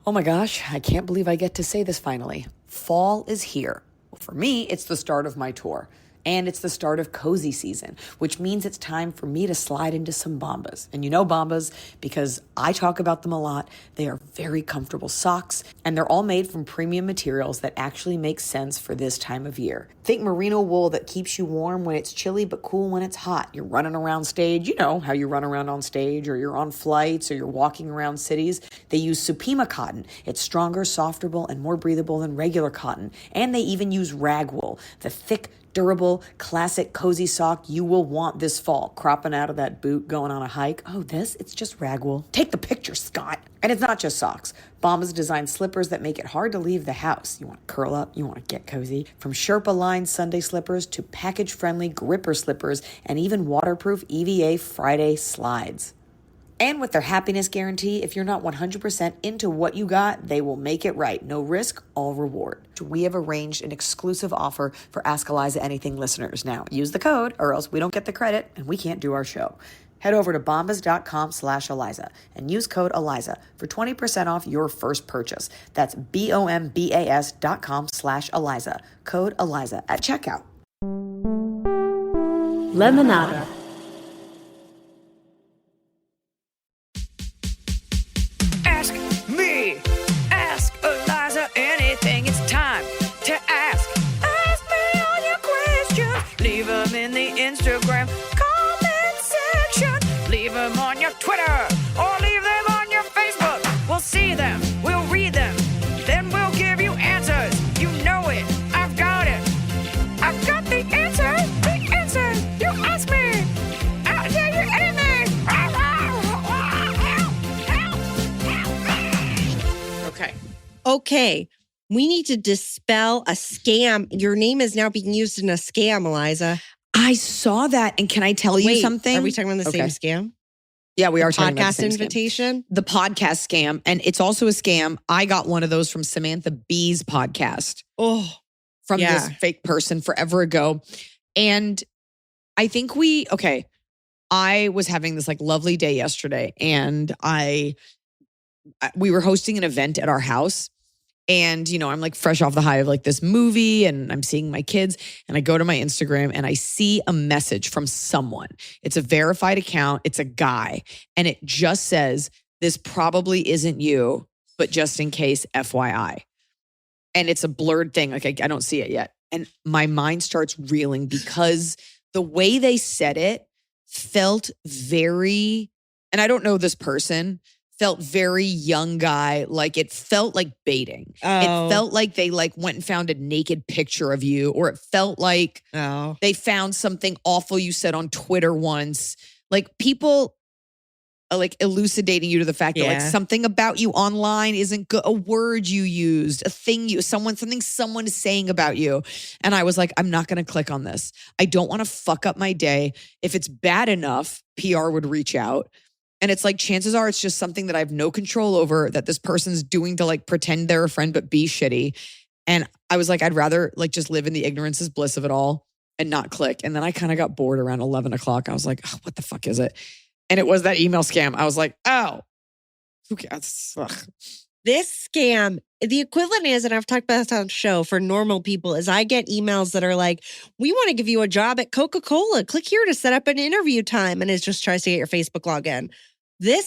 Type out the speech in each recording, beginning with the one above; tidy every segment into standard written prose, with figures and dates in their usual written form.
Oh my gosh, I can't believe I get to say this finally. Fall is here. Well, for me, it's the start of my tour. And it's the start of cozy season, which means it's time for me to slide into some Bombas. And you know Bombas because I talk about them a lot. They are very comfortable socks, and they're all made from premium materials that actually make sense for this time of year. Think merino wool that keeps you warm when it's chilly but cool when it's hot. You're running around stage, you know how you run around on stage, or you're on flights, or you're walking around cities. They use Supima cotton. It's stronger, softer, and more breathable than regular cotton. And they even use rag wool, the thick, durable, classic, cozy sock you will want this fall. Cropping out of that boot, going on a hike. Oh, it's just rag wool. Take the picture, Scott. And it's not just socks. Bombas designed slippers that make it hard to leave the house. You want to curl up, you want to get cozy. From Sherpa-lined Sunday slippers to package-friendly gripper slippers and even waterproof EVA Friday slides. And with their happiness guarantee, if you're not 100% into what you got, they will make it right. No risk, all reward. We have arranged an exclusive offer for Ask Iliza Anything listeners. Now, use the code or else we don't get the credit and we can't do our show. Head over to bombas.com/Iliza and use code Iliza for 20% off your first purchase. That's BOMBAS.com/Iliza. Code Iliza at checkout. Lemonada. Ask me, ask Iliza anything. It's time to ask. Ask me all your questions. Leave them in the Instagram comment section. Leave them on your Twitter or leave them on your Facebook. We'll see them, we'll read them, then we'll give you answers. You know it, I've got it. I've got the answer, you ask me. I'll tell you anything. Okay. We need to dispel a scam. Your name is now being used in a scam, Iliza. I saw that, and can I tell you something? Are we talking about the same scam? Yeah, we are talking about the same invitation. Scam. The podcast scam, and it's also a scam. I got one of those from Samantha Bee's podcast. From this fake person forever ago. And I think I was having this lovely day yesterday, and we were hosting an event at our house. And, I'm fresh off the high of this movie, and I'm seeing my kids, and I go to my Instagram and I see a message from someone. It's a verified account. It's a guy. And it just says, "This probably isn't you, but just in case, FYI." And it's a blurred thing. I don't see it yet. And my mind starts reeling because the way they said it felt very, and I don't know this person, felt very young guy. It felt like baiting. It felt like they went and found a naked picture of you, or it felt like they found something awful you said on Twitter once. People elucidating you to the fact that something about you online isn't good, a word you used, something someone is saying about you. And I was like, I'm not going to click on this. I don't want to fuck up my day. If it's bad enough, PR would reach out. And it's chances are it's just something that I have no control over that this person's doing to pretend they're a friend but be shitty. And I was like, I'd rather just live in the ignorance is bliss of it all and not click. And then I kind of got bored around 11 o'clock. I was like, what the fuck is it? And it was that email scam. I was like, who cares? Ugh. This scam, the equivalent is, and I've talked about this on the show for normal people, is I get emails that are like, we want to give you a job at Coca-Cola. Click here to set up an interview time. And it just tries to get your Facebook login.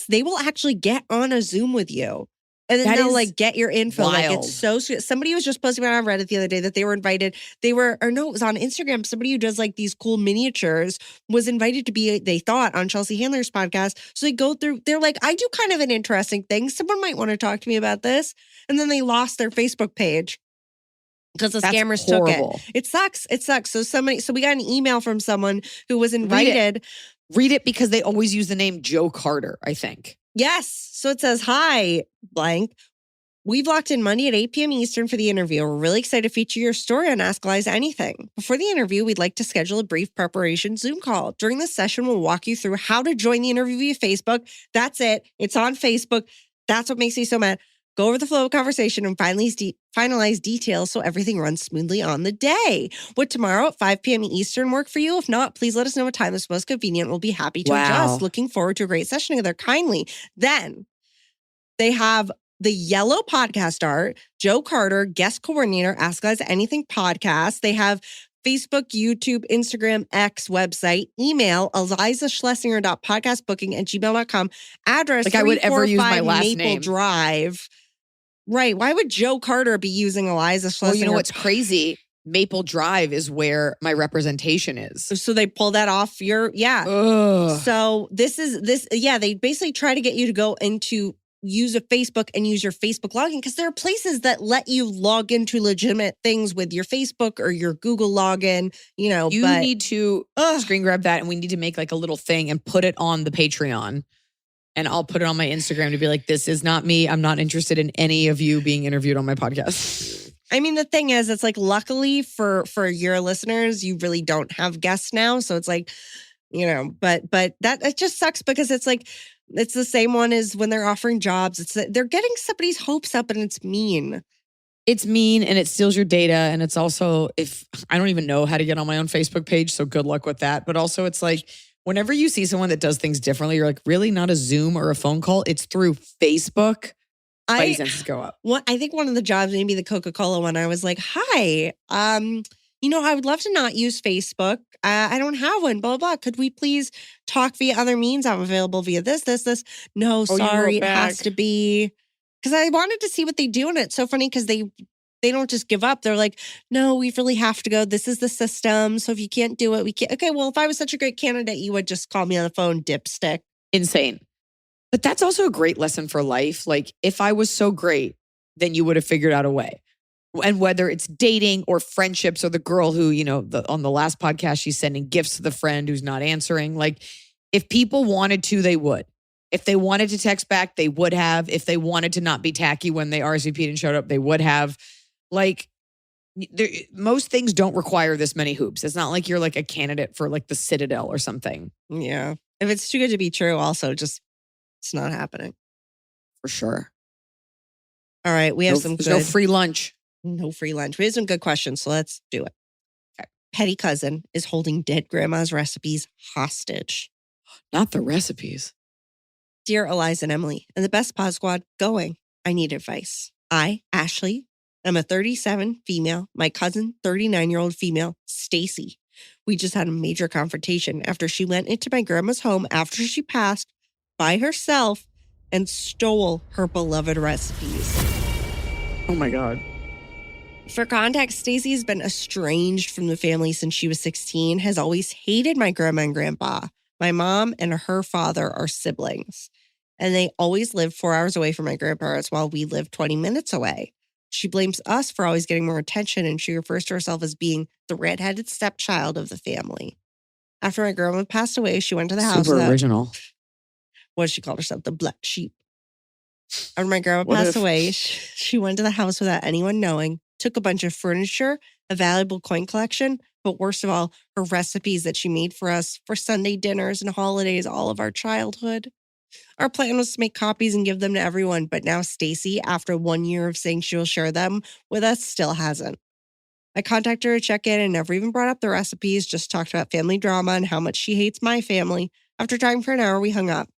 They will actually get on a Zoom with you. And then they'll get your info. Wild. It's so sweet. Somebody was just posting on Reddit the other day that they were invited. It was on Instagram. Somebody who does these cool miniatures was invited to be, they thought, on Chelsea Handler's podcast. So they go through, they're like, I do kind of an interesting thing. Someone might want to talk to me about this. And then they lost their Facebook page because the scammers took it. It sucks. So we got an email from someone who was invited. Read it because they always use the name Joe Carter, I think. Yes. So it says, hi, blank. We've locked in Monday at 8 p.m. Eastern for the interview. We're really excited to feature your story on Ask Iliza Anything. Before the interview, we'd like to schedule a brief preparation Zoom call. During this session, we'll walk you through how to join the interview via Facebook. That's it. It's on Facebook. That's what makes me so mad. Go over the flow of conversation and finalize details so everything runs smoothly on the day. Would tomorrow at 5 p.m. Eastern work for you? If not, please let us know what time is most convenient. We'll be happy to adjust. Looking forward to a great session together. Kindly. Then they have the yellow podcast art, Joe Carter, guest coordinator, Ask Guys Anything podcast. They have Facebook, YouTube, Instagram, X, website, email, elizaschlesinger.podcastbooking@gmail.com, address Like I would ever use my 345 last Maple name. Drive. Right. Why would Joe Carter be using Iliza Schlesinger? Well, you know what's crazy? Maple Drive is where my representation is. So they pull that off your, Ugh. So they basically try to get you to go into use a Facebook and use your Facebook login because there are places that let you log into legitimate things with your Facebook or your Google login, you need to screen grab that and we need to make like a little thing and put it on the Patreon. And I'll put it on my Instagram to be like, this is not me. I'm not interested in any of you being interviewed on my podcast. I mean, the thing is, it's like, luckily for your listeners, you really don't have guests now. So it's like, but that it just sucks because it's like, it's the same one as when they're offering jobs. They're getting somebody's hopes up and it's mean. It's mean and it steals your data. And it's also, if I don't even know how to get on my own Facebook page, so good luck with that. But also it's like, whenever you see someone that does things differently, you're like, really not a Zoom or a phone call? It's through Facebook. Spidey senses go up. I think one of the jobs, maybe the Coca-Cola one, I was like, hi, I would love to not use Facebook. I don't have one, blah, blah, blah. Could we please talk via other means? I'm available via this. No, sorry, it has to be. Because I wanted to see what they do. And it's so funny because they don't just give up. They're like, no, we really have to go. This is the system. So if you can't do it, we can't. Okay, well, if I was such a great candidate, you would just call me on the phone, dipstick. Insane. But that's also a great lesson for life. Like, if I was so great, then you would have figured out a way. And whether it's dating or friendships or the girl who, on the last podcast, she's sending gifts to the friend who's not answering. Like, if people wanted to, they would. If they wanted to text back, they would have. If they wanted to not be tacky when they RSVP'd and showed up, they would have. Like, most things don't require this many hoops. It's not like you're like a candidate for like the Citadel or something. Yeah. If it's too good to be true, also just, it's not happening. For sure. All right. We have no free lunch. No free lunch. We have some good questions, so let's do it. Okay. Petty cousin is holding dead grandma's recipes hostage. Not the recipes. Dear Iliza and Emily, and the Best Pod Squad going, I need advice. I, Ashley, am a 37 female. My cousin, 39-year-old female, Stacy. We just had a major confrontation after she went into my grandma's home after she passed by herself and stole her beloved recipes. Oh my God. For context, Stacy has been estranged from the family since she was 16, has always hated my grandma and grandpa. My mom and her father are siblings, and they always lived 4 hours away from my grandparents while we lived 20 minutes away. She blames us for always getting more attention, and she refers to herself as being the redheaded stepchild of the family. After my grandma passed away, she went to the house. Super original. What she called herself, the black sheep. After my grandma passed away, she went to the house without anyone knowing, took a bunch of furniture, a valuable coin collection, but worst of all, her recipes that she made for us for Sunday dinners and holidays, all of our childhood. Our plan was to make copies and give them to everyone, but now Stacy, after 1 year of saying she will share them with us, still hasn't. I contacted her to check in and never even brought up the recipes, just talked about family drama and how much she hates my family. After talking for an hour, we hung up.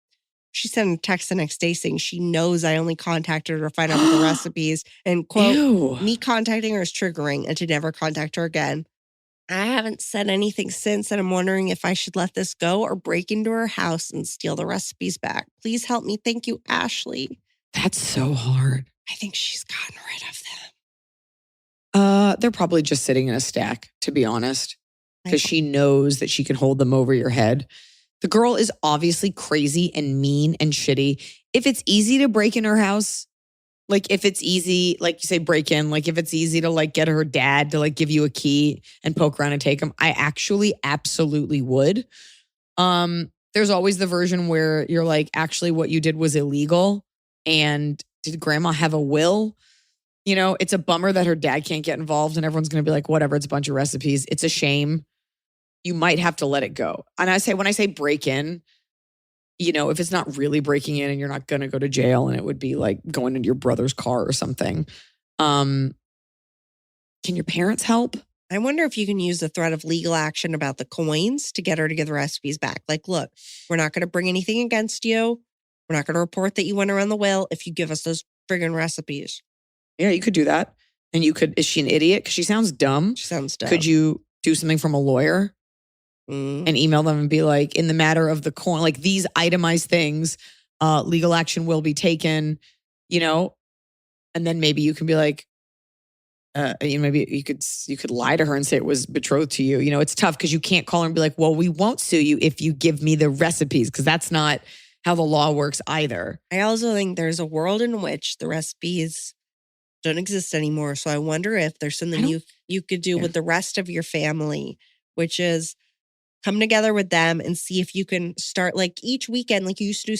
She sent a text the next day saying she knows I only contacted her to find out about the recipes and, quote, Ew. Me contacting her is triggering and to never contact her again. I haven't said anything since, and I'm wondering if I should let this go or break into her house and steal the recipes back. Please help me. Thank you, Ashley. That's so hard. I think she's gotten rid of them. They're probably just sitting in a stack, to be honest, because she knows that she can hold them over your head. The girl is obviously crazy and mean and shitty. If it's easy to break in her house, like if it's easy, like you say, break in, like if it's easy to like get her dad to like give you a key and poke around and take them, I actually absolutely would. There's always the version where you're like, actually what you did was illegal. And did grandma have a will? It's a bummer that her dad can't get involved and everyone's going to be like, whatever, it's a bunch of recipes. It's a shame. You might have to let it go. And when I say break in, if it's not really breaking in and you're not going to go to jail and it would be like going into your brother's car or something. Can your parents help? I wonder if you can use the threat of legal action about the coins to get her to give the recipes back. Like, look, we're not going to bring anything against you. We're not going to report that you went around the will if you give us those friggin' recipes. Yeah, you could do that. And you could, is she an idiot? Because she sounds dumb. She sounds dumb. Could you do something from a lawyer Mm. and email them and be like, in the matter of the coin, like these itemized things, legal action will be taken, and then maybe you can be like, maybe you could lie to her and say it was betrothed to you. It's tough because you can't call her and be like, well, we won't sue you if you give me the recipes, because that's not how the law works either. I also think there's a world in which the recipes don't exist anymore. So I wonder if there's something you could do with the rest of your family, which is come together with them and see if you can start like each weekend, like you used to do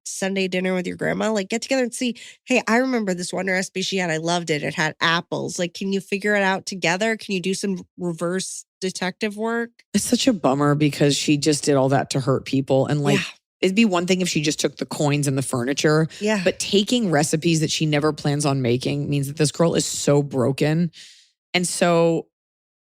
Sunday dinner with your grandma, like get together and see, hey, I remember this one recipe she had. I loved it. It had apples. Like, can you figure it out together? Can you do some reverse detective work? It's such a bummer because she just did all that to hurt people. And it'd be one thing if she just took the coins and the furniture. Yeah. But taking recipes that she never plans on making means that this girl is so broken. And so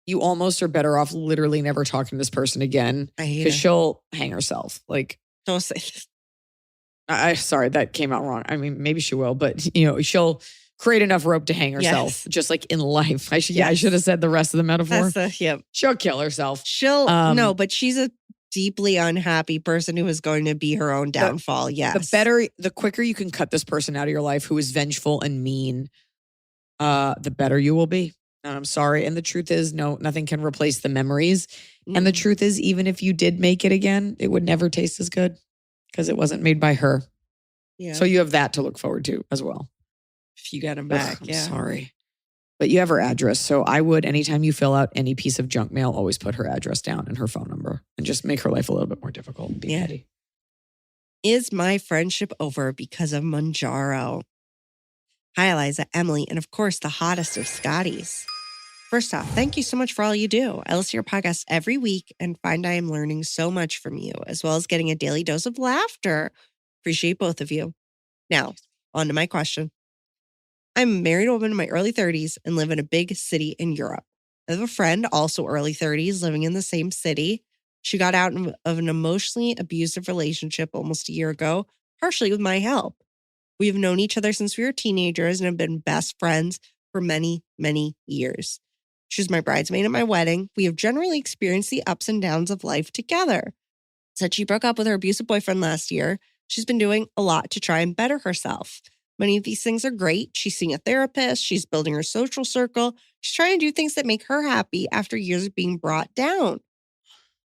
you almost are better off literally never talking to this person again, because she'll hang herself. Like, don't say this. Sorry, that came out wrong. I mean, maybe she will, but she'll create enough rope to hang herself, just like in life. I should have said the rest of the metaphor. She'll kill herself. No, but she's a deeply unhappy person who is going to be her own downfall. The quicker you can cut this person out of your life who is vengeful and mean, the better you will be. And I'm sorry. And the truth is, no, nothing can replace the memories. And the truth is, even if you did make it again, it would never taste as good because it wasn't made by her. Yeah. So you have that to look forward to as well. If you get him back. I'm sorry. But you have her address. So I would, anytime you fill out any piece of junk mail, always put her address down and her phone number and just make her life a little bit more difficult. Be petty. Is my friendship over because of Mounjaro? Hi, Iliza, Emily, and of course, the hottest of Scotties. First off, thank you so much for all you do. I listen to your podcast every week and find I am learning so much from you, as well as getting a daily dose of laughter. Appreciate both of you. Now, on to my question. I'm a married woman in my early 30s and live in a big city in Europe. I have a friend, also early 30s, living in the same city. She got out of an emotionally abusive relationship almost a year ago, partially with my help. We have known each other since we were teenagers and have been best friends for many, many years. She was my bridesmaid at my wedding. We have generally experienced the ups and downs of life together. Since she broke up with her abusive boyfriend last year, she's been doing a lot to try and better herself. Many of these things are great. She's seeing a therapist. She's building her social circle. She's trying to do things that make her happy after years of being brought down.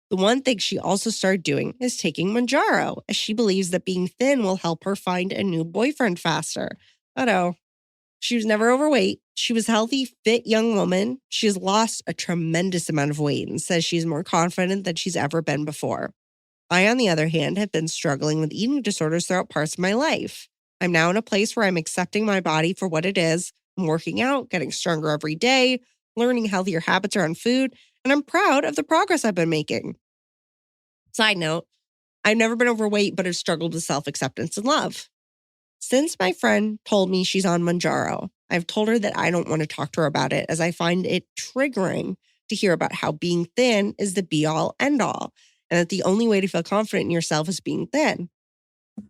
The one thing she also started doing is taking Mounjaro, as she believes that being thin will help her find a new boyfriend faster. Oh, she was never overweight. She was a healthy, fit young woman. She has lost a tremendous amount of weight and says she's more confident than she's ever been before. I, on the other hand, have been struggling with eating disorders throughout parts of my life. I'm now in a place where I'm accepting my body for what it is. I'm working out, getting stronger every day, learning healthier habits around food, and I'm proud of the progress I've been making. Side note, I've never been overweight, but have struggled with self-acceptance and love. Since my friend told me she's on Mounjaro, I've told her that I don't want to talk to her about it, as I find it triggering to hear about how being thin is the be-all, end-all, and that the only way to feel confident in yourself is being thin.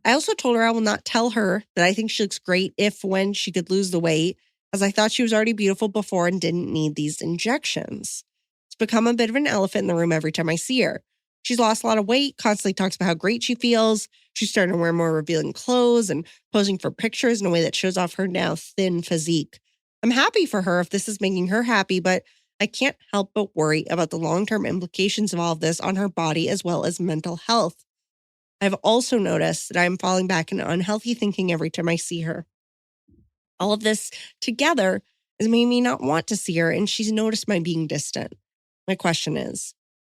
I also told her I will not tell her that I think she looks great when she could lose the weight, as I thought she was already beautiful before and didn't need these injections. It's become a bit of an elephant in the room every time I see her. She's lost a lot of weight, constantly talks about how great she feels. She's starting to wear more revealing clothes and posing for pictures in a way that shows off her now thin physique. I'm happy for her if this is making her happy, but I can't help but worry about the long-term implications of all of this on her body as well as mental health. I've also noticed that I'm falling back into unhealthy thinking every time I see her. All of this together has made me not want to see her, and she's noticed my being distant. My question is,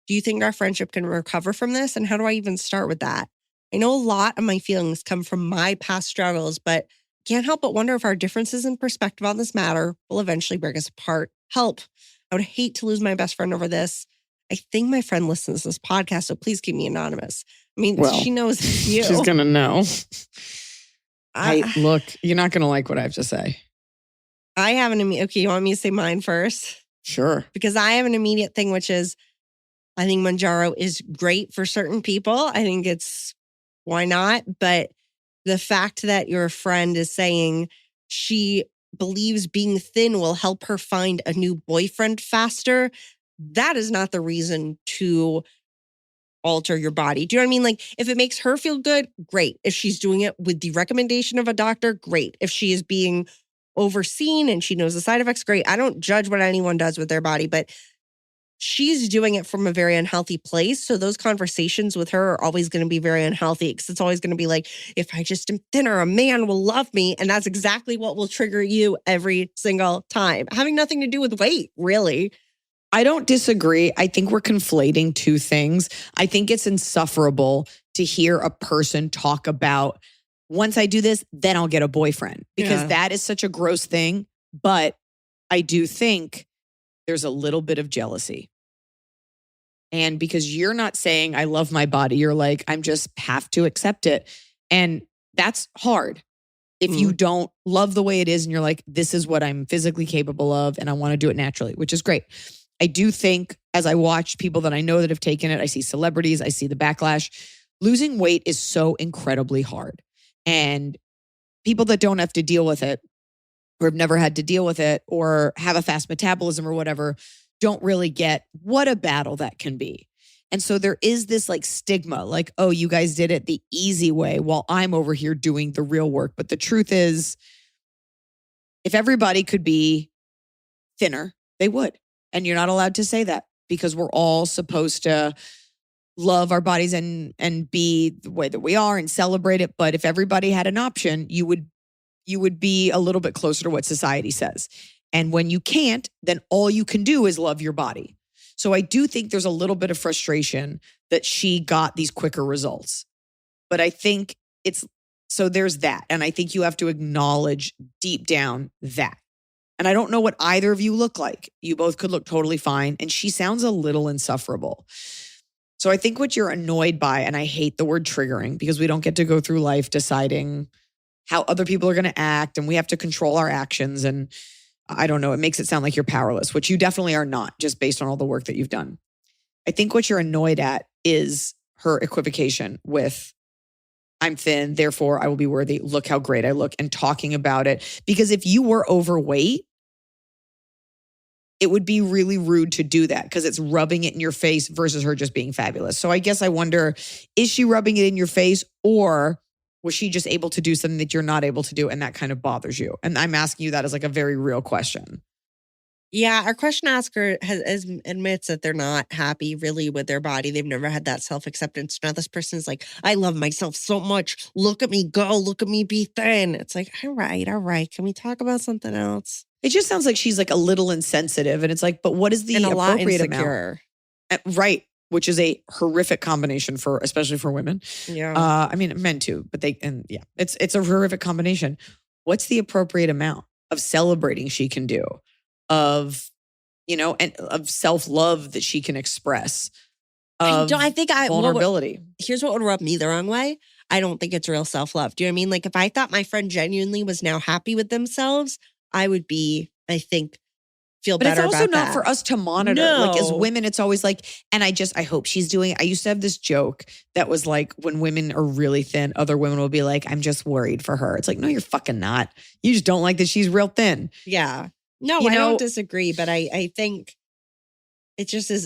do you think our friendship can recover from this? And how do I even start with that? I know a lot of my feelings come from my past struggles, but can't help but wonder if our differences in perspective on this matter will eventually break us apart. Help. I would hate to lose my best friend over this. I think my friend listens to this podcast, so please keep me anonymous. I mean, she knows it's you. She's going to know. Look, you're not going to like what I have to say. I have an immediate... Okay, you want me to say mine first? Sure. Because I have an immediate thing, which is, I think Mounjaro is great for certain people. I think why not? But the fact that your friend is saying she believes being thin will help her find a new boyfriend faster. That is not the reason to alter your body. Do you know what I mean? Like, if it makes her feel good, great. If she's doing it with the recommendation of a doctor, great. If she is being overseen and she knows the side effects, great. I don't judge what anyone does with their body, but she's doing it from a very unhealthy place. So those conversations with her are always going to be very unhealthy, because it's always going to be like, if I just am thinner, a man will love me. And that's exactly what will trigger you every single time. Having nothing to do with weight, really. I don't disagree. I think we're conflating two things. I think it's insufferable to hear a person talk about, once I do this, then I'll get a boyfriend, because that is such a gross thing. But I do think there's a little bit of jealousy. And because you're not saying, I love my body, you're like, I'm just have to accept it. And that's hard. If you don't love the way it is and you're like, this is what I'm physically capable of and I want to do it naturally, which is great. I do think, as I watch people that I know that have taken it, I see celebrities, I see the backlash. Losing weight is so incredibly hard. And people that don't have to deal with it, or have never had to deal with it, or have a fast metabolism or whatever, don't really get what a battle that can be. And so there is this like stigma, like, oh, you guys did it the easy way while I'm over here doing the real work. But the truth is, if everybody could be thinner, they would. And you're not allowed to say that, because we're all supposed to love our bodies and be the way that we are and celebrate it. But if everybody had an option, you would be a little bit closer to what society says. And when you can't, then all you can do is love your body. So I do think there's a little bit of frustration that she got these quicker results. But I think so there's that. And I think you have to acknowledge deep down that. And I don't know what either of you look like. You both could look totally fine. And she sounds a little insufferable. So I think what you're annoyed by, and I hate the word triggering, because we don't get to go through life deciding how other people are going to act, and we have to control our actions. And I don't know, it makes it sound like you're powerless, which you definitely are not, just based on all the work that you've done. I think what you're annoyed at is her equivocation with, I'm thin, therefore I will be worthy. Look how great I look, and talking about it. Because if you were overweight, it would be really rude to do that, because it's rubbing it in your face versus her just being fabulous. So I guess I wonder, is she rubbing it in your face, or was she just able to do something that you're not able to do and that kind of bothers you? And I'm asking you that as like a very real question. Yeah, our question asker admits that they're not happy really with their body. They've never had that self-acceptance. Now this person's like, I love myself so much. Look at me go. Look at me be thin. It's like, all right. Can we talk about something else? It just sounds like she's like a little insensitive. And it's like, but what is the appropriate amount? Right. Which is a horrific combination especially for women. Yeah. I mean, men too, but it's a horrific combination. What's the appropriate amount of celebrating she can do, of, and of self-love that she can express, of vulnerability? Here's what would rub me the wrong way. I don't think it's real self-love. Do you know what I mean? Like, if I thought my friend genuinely was now happy with themselves, I would be, I think, feel better about that. But it's also not for us to monitor. No. Like, as women, it's always like, and I hope she's doing it. I used to have this joke that was like, when women are really thin, other women will be like, I'm just worried for her. It's like, no, you're fucking not. You just don't like that she's real thin. Yeah. No, I don't disagree, but I think it just is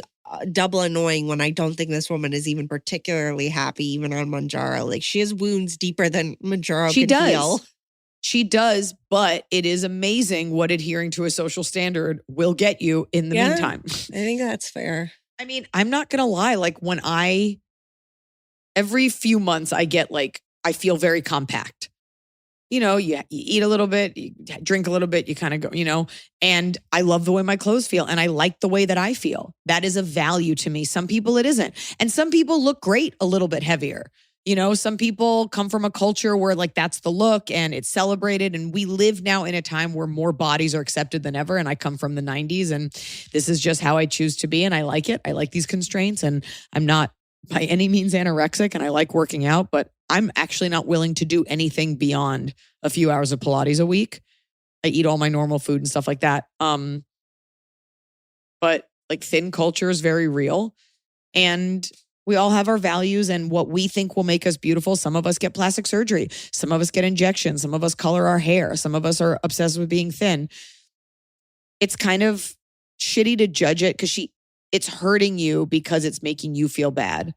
double annoying when I don't think this woman is even particularly happy, even on Mounjaro. Like, she has wounds deeper than Mounjaro can heal. She does, but it is amazing what adhering to a social standard will get you in the meantime. I think that's fair. I mean, I'm not going to lie. Like, when every few months I get like, I feel very compact. You eat a little bit, you drink a little bit, you kind of go, and I love the way my clothes feel, and I like the way that I feel. That is a value to me. Some people it isn't. And some people look great a little bit heavier. Some people come from a culture where like that's the look and it's celebrated. And we live now in a time where more bodies are accepted than ever. And I come from the 90s, and this is just how I choose to be. And I like it. I like these constraints, and I'm not by any means anorexic, and I like working out, but I'm actually not willing to do anything beyond a few hours of Pilates a week. I eat all my normal food and stuff like that. But like, thin culture is very real. And We all have our values and what we think will make us beautiful. Some of us get plastic surgery. Some of us get injections. Some of us color our hair. Some of us are obsessed with being thin. It's kind of shitty to judge it because it's hurting you because it's making you feel bad.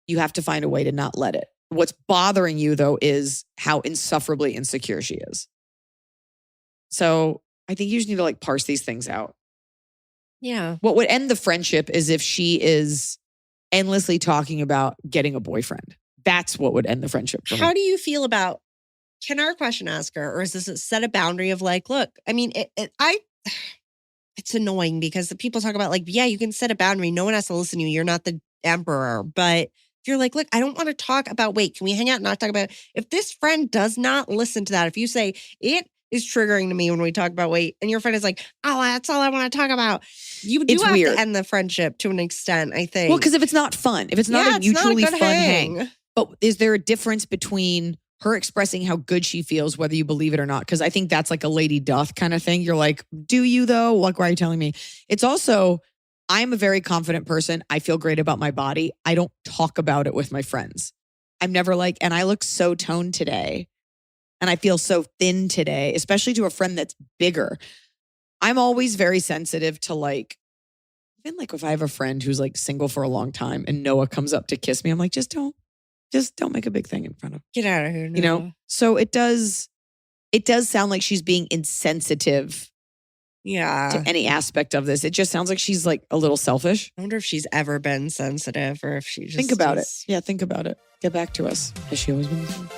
You have to find a way to not let it. What's bothering you, though, is how insufferably insecure she is. So I think you just need to parse these things out. Yeah. What would end the friendship is if she is endlessly talking about getting a boyfriend. That's what would end the friendship for me. How do you feel about, can our question asker, or is this a set a boundary of look, I mean, it's annoying because the people talk about yeah, you can set a boundary. No one has to listen to you. You're not the emperor. But if you're look, I don't want to talk about weight. Can we hang out and not talk about it? If this friend does not listen to that, if you say it is triggering to me when we talk about weight and your friend is oh, that's all I want to talk about. You do have to end the friendship to an extent, I think. Well, because if it's not fun, if it's not a mutually fun hang. But is there a difference between her expressing how good she feels, whether you believe it or not? Because I think that's a lady doth kind of thing. You're do you though? Why are you telling me? It's also, I'm a very confident person. I feel great about my body. I don't talk about it with my friends. I'm never and I look so toned today. And I feel so thin today, especially to a friend that's bigger. I'm always very sensitive to even if I have a friend who's single for a long time and Noah comes up to kiss me, I'm just don't make a big thing in front of. Get out of here, Noah. So it does sound like she's being insensitive. Yeah. To any aspect of this. It just sounds like she's a little selfish. I wonder if she's ever been sensitive or if she just think about it. Yeah, think about it. Get back to us. Has she always been the same?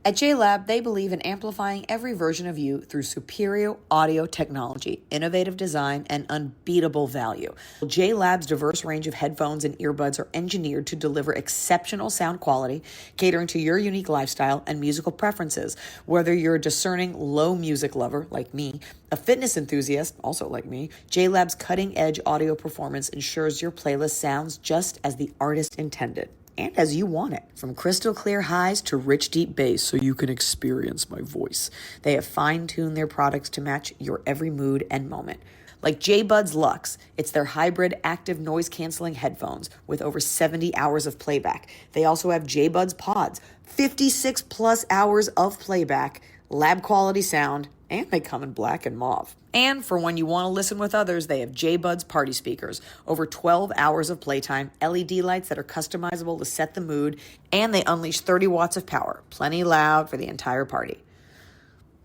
At JLab, they believe in amplifying every version of you through superior audio technology, innovative design, and unbeatable value. JLab's diverse range of headphones and earbuds are engineered to deliver exceptional sound quality, catering to your unique lifestyle and musical preferences. Whether you're a discerning low music lover like me, a fitness enthusiast, also like me, JLab's cutting-edge audio performance ensures your playlist sounds just as the artist intended. And as you want it, from crystal clear highs to rich deep bass so you can experience my voice. They have fine-tuned their products to match your every mood and moment. Like J-Buds Luxe, it's their hybrid active noise-canceling headphones with over 70 hours of playback. They also have J-Buds Pods, 56 plus hours of playback, lab-quality sound, and they come in black and mauve. And for when you want to listen with others, they have J-Buds party speakers, over 12 hours of playtime, LED lights that are customizable to set the mood, and they unleash 30 watts of power, plenty loud for the entire party.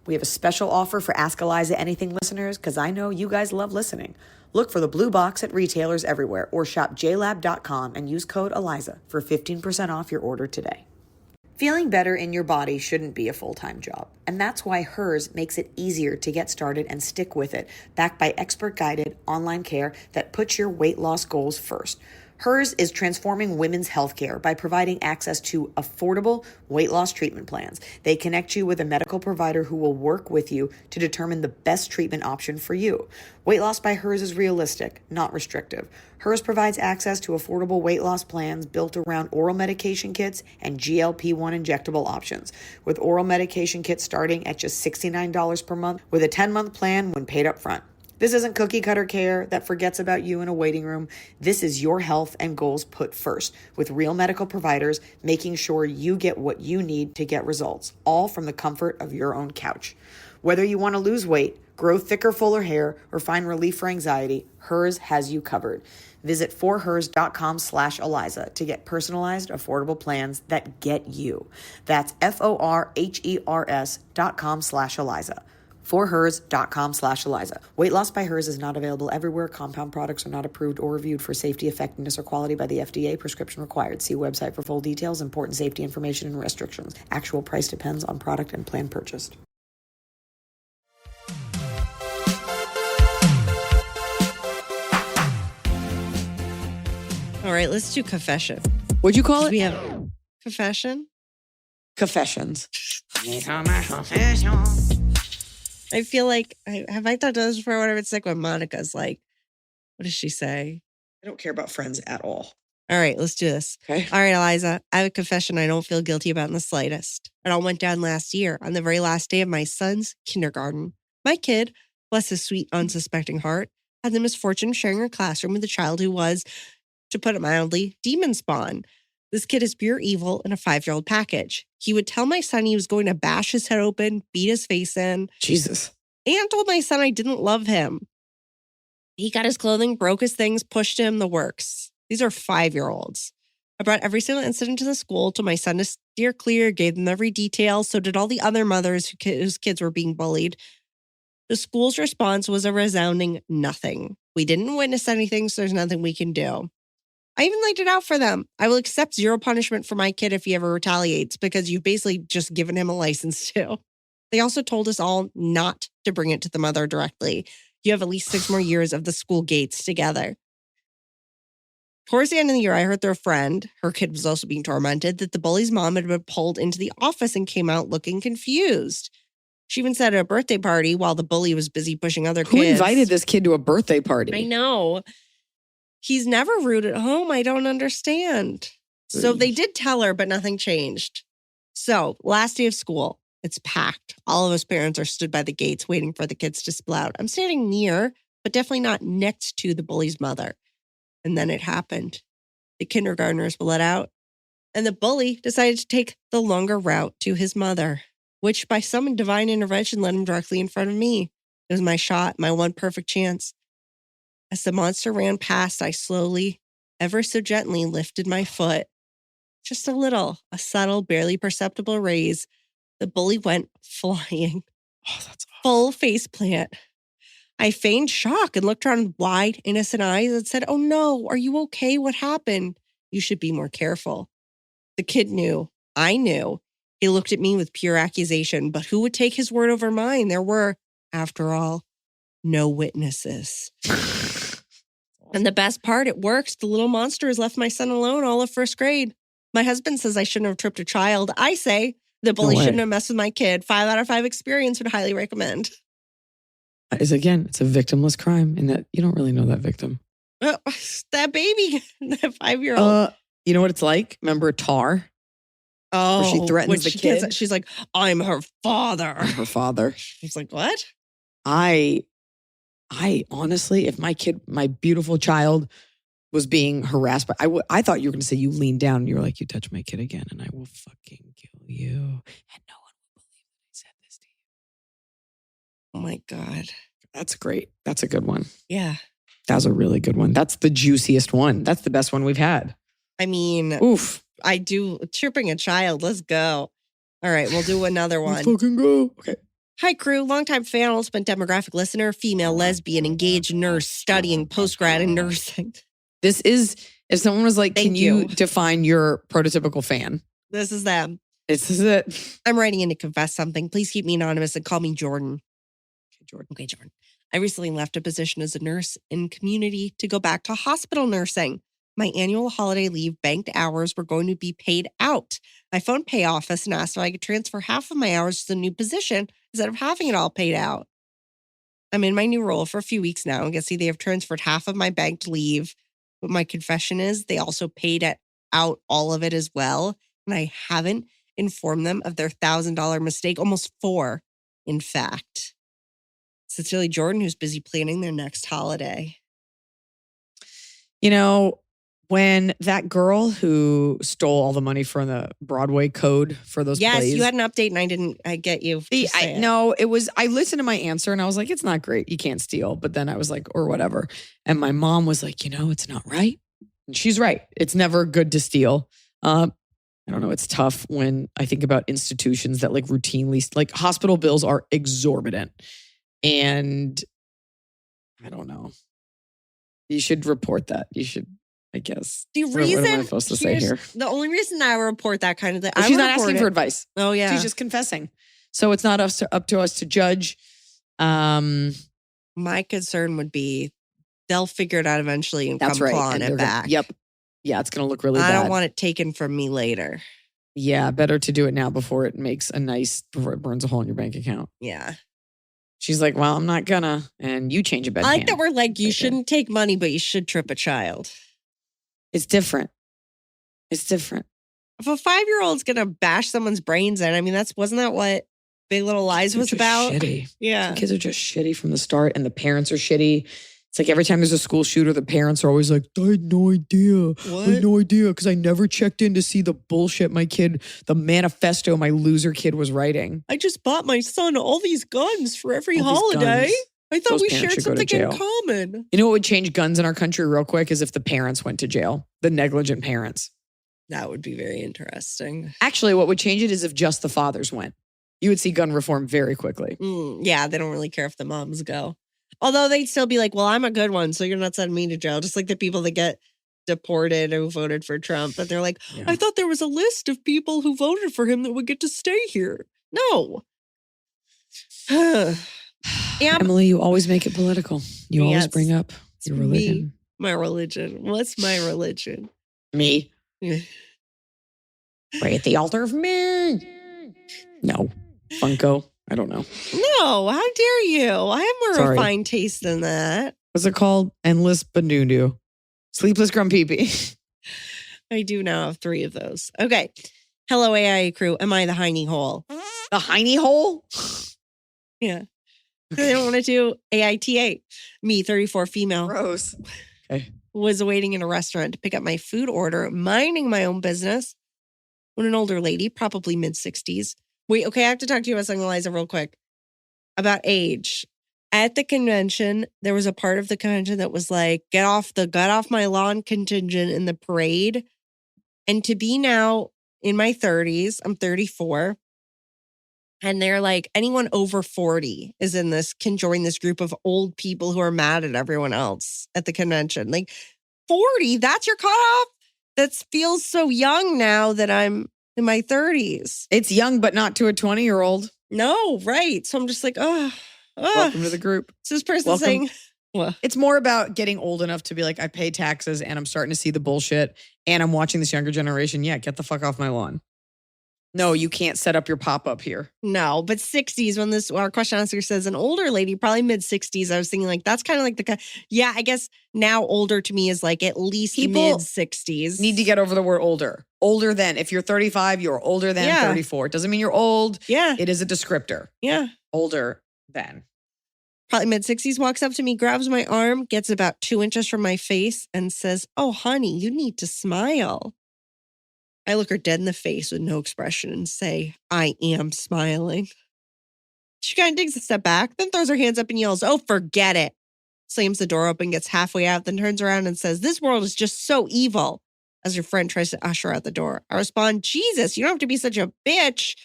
We have a special offer for Ask Iliza Anything listeners because I know you guys love listening. Look for the blue box at retailers everywhere or shop jlab.com and use code Iliza for 15% off your order today. Feeling better in your body shouldn't be a full-time job, and that's why Hers makes it easier to get started and stick with it, backed by expert-guided online care that puts your weight loss goals first. Hers is transforming women's healthcare by providing access to affordable weight loss treatment plans. They connect you with a medical provider who will work with you to determine the best treatment option for you. Weight loss by Hers is realistic, not restrictive. Hers provides access to affordable weight loss plans built around oral medication kits and GLP-1 injectable options, with oral medication kits starting at just $69 per month with a 10-month plan when paid up front. This isn't cookie cutter care that forgets about you in a waiting room. This is your health and goals put first, with real medical providers making sure you get what you need to get results, all from the comfort of your own couch. Whether you want to lose weight, grow thicker, fuller hair, or find relief for anxiety, Hers has you covered. Visit forhers.com/Iliza to get personalized, affordable plans that get you. That's FORHERS.com/Iliza. forhers.com/Iliza. Weight loss by Hers is not available everywhere. Compound products are not approved or reviewed for safety, effectiveness, or quality by the FDA. Prescription required. See website for full details, important safety information, and restrictions. Actual price depends on product and plan purchased. All right, let's do confession. What'd you call it? We have confession. Confessions. I feel like, have I talked about this before? Whatever, it's like when Monica's what does she say? I don't care about friends at all. All right, let's do this. Okay. All right, Iliza, I have a confession I don't feel guilty about in the slightest. It all went down last year on the very last day of my son's kindergarten. My kid bless his sweet, unsuspecting heart, had the misfortune of sharing a classroom with a child who was, to put it mildly, demon spawn. This kid is pure evil in a 5-year-old package. He would tell my son he was going to bash his head open, beat his face in. Jesus. And told my son I didn't love him. He got his clothing, broke his things, pushed him, the works. These are 5-year-olds. I brought every single incident to the school, told my son to steer clear, gave them every detail. So did all the other mothers whose kids were being bullied. The school's response was a resounding nothing. We didn't witness anything, so there's nothing we can do. I even laid it out for them. I will accept 0 punishment for my kid if he ever retaliates because you've basically just given him a license to. They also told us all not to bring it to the mother directly. You have at least 6 more years of the school gates together. Towards the end of the year, I heard through a friend, her kid was also being tormented, that the bully's mom had been pulled into the office and came out looking confused. She even said at a birthday party while the bully was busy pushing other kids. Who invited this kid to a birthday party? I know. He's never rude at home. I don't understand. So they did tell her, but nothing changed. So last day of school, it's packed. All of us parents are stood by the gates waiting for the kids to spill out. I'm standing near, but definitely not next to the bully's mother. And then it happened. The kindergartners were let out, and the bully decided to take the longer route to his mother, which by some divine intervention led him directly in front of me. It was my shot, my one perfect chance. As the monster ran past, I slowly, ever so gently lifted my foot. Just a little, a subtle, barely perceptible raise. The bully went flying. Oh, that's awesome. Full face plant. I feigned shock and looked around with wide, innocent eyes and said, "Oh no, are you okay? What happened? You should be more careful." The kid knew. I knew. He looked at me with pure accusation, but who would take his word over mine? There were, after all, no witnesses. And the best part, it worked. The little monster has left my son alone all of first grade. My husband says I shouldn't have tripped a child. I say the bully shouldn't have messed with my kid. 5 out of 5 experience, would highly recommend. It's a victimless crime in that you don't really know that victim. That baby, that 5-year-old. You know what it's like? Remember Tar? Oh, where she threatens the kid. She's like, "I'm her father." I'm her father. She's like, "What?" I honestly, if my beautiful child was being harassed, but I thought you were going to say you leaned down and you were like, "You touch my kid again and I will fucking kill you." And no one will believe that I said this to you. Oh my God. That's great. That's a good one. Yeah. That was a really good one. That's the juiciest one. That's the best one we've had. I mean, oof. I do tripping a child. Let's go. All right, we'll do another one. Let's fucking go. Okay. Hi, crew. Longtime fan, ultimate demographic listener, female, lesbian, engaged nurse, studying post-grad in nursing. This is, if someone was like, Thank can you define your prototypical fan? This is them. This is it. I'm writing in to confess something. Please keep me anonymous and call me Jordan. Okay, Jordan. I recently left a position as a nurse in community to go back to hospital nursing. My annual holiday leave banked hours were going to be paid out. I phoned pay office and asked if I could transfer half of my hours to the new position instead of having it all paid out. I'm in my new role for a few weeks now and can see they have transferred half of my banked leave. But my confession is they also paid out all of it as well. And I haven't informed them of their $1,000 mistake, almost 4, in fact. Sincerely, Jordan, who's busy planning their next holiday. You know, when that girl who stole all the money from the Broadway code for those plays. Yes, you had an update and I get you. No, it was, I listened to my answer and I was like, it's not great. You can't steal. But then I was like, or whatever. And my mom was like, it's not right. And she's right. It's never good to steal. I don't know. It's tough when I think about institutions that like routinely, like hospital bills are exorbitant. And I don't know. You should report that. You should, I guess. The what reason am I supposed to say here? The only reason I report that kind of thing. She's not asking for advice. Oh, yeah. She's just confessing. So it's not up to us to judge. My concern would be they'll figure it out eventually and come clawing it back. Yep. Yeah, it's going to look really bad. I don't want it taken from me later. Yeah, better to do it now before it burns a hole in your bank account. Yeah. She's like, well, I'm not gonna. And you change a bed. I like that we're like, you shouldn't take money, but you should trip a child. It's different. It's different. If a 5-year-old's going to bash someone's brains in, I mean, wasn't that what Big Little Lies was about. Shitty. Yeah. The kids are just shitty from the start and the parents are shitty. It's like every time there's a school shooter, the parents are always like, I had no idea. What? I had no idea because I never checked in to see the bullshit the manifesto my loser kid was writing. I just bought my son all these guns for every All these holiday. guns. I thought Those we parents shared should go to something in jail. common. You know what would change guns in our country real quick is if the parents went to jail, the negligent parents. That would be very interesting. Actually, what would change it is if just the fathers went. You would see gun reform very quickly. Yeah, they don't really care if the moms go. Although they'd still be like, well, I'm a good one, so you're not sending me to jail. Just like the people that get deported who voted for Trump. But they're like, I thought there was a list of people who voted for him that would get to stay here. No. Yeah, Emily, you always make it political. You always bring up your religion. My religion. What's my religion? Me. Pray at the altar of me. No. Funko. I don't know. No, how dare you? I have more refined taste than that. What's it called? Endless Banundu. Sleepless Grumpeepee. I do now have 3 of those. Okay. Hello, AI crew. Am I the hiney hole? The hiney hole? Yeah. They don't want to do AITA. Me, 34, female. Gross. Okay. Was waiting in a restaurant to pick up my food order, minding my own business, when an older lady, probably mid-60s. Wait, okay, I have to talk to you about something, Iliza, real quick. About age. At the convention, there was a part of the convention that was like, get off my lawn contingent in the parade. And to be now in my 30s, I'm 34. And they're like, anyone over 40 can join this group of old people who are mad at everyone else at the convention. Like 40, that's your cutoff? That feels so young now that I'm in my 30s. It's young, but not to a 20-year-old. No, right. So I'm just like, Welcome to the group. So this person saying, well, it's more about getting old enough to be like, I pay taxes and I'm starting to see the bullshit and I'm watching this younger generation. Yeah, get the fuck off my lawn. No, you can't set up your pop-up here. No, but 60s, when our question answer says an older lady, probably mid-60s, I was thinking like, that's kind of like yeah, I guess now older to me is like at least mid-60s. Need to get over the word older. Older than. If you're 35, you're older than 34. It doesn't mean you're old. Yeah. It is a descriptor. Yeah. Older than. Probably mid-60s, walks up to me, grabs my arm, gets about 2 inches from my face and says, oh, honey, you need to smile. I look her dead in the face with no expression and say, I am smiling. She kind of takes a step back, then throws her hands up and yells, oh, forget it. Slams the door open, gets halfway out, then turns around and says, this world is just so evil, as her friend tries to usher out the door. I respond, Jesus, you don't have to be such a bitch.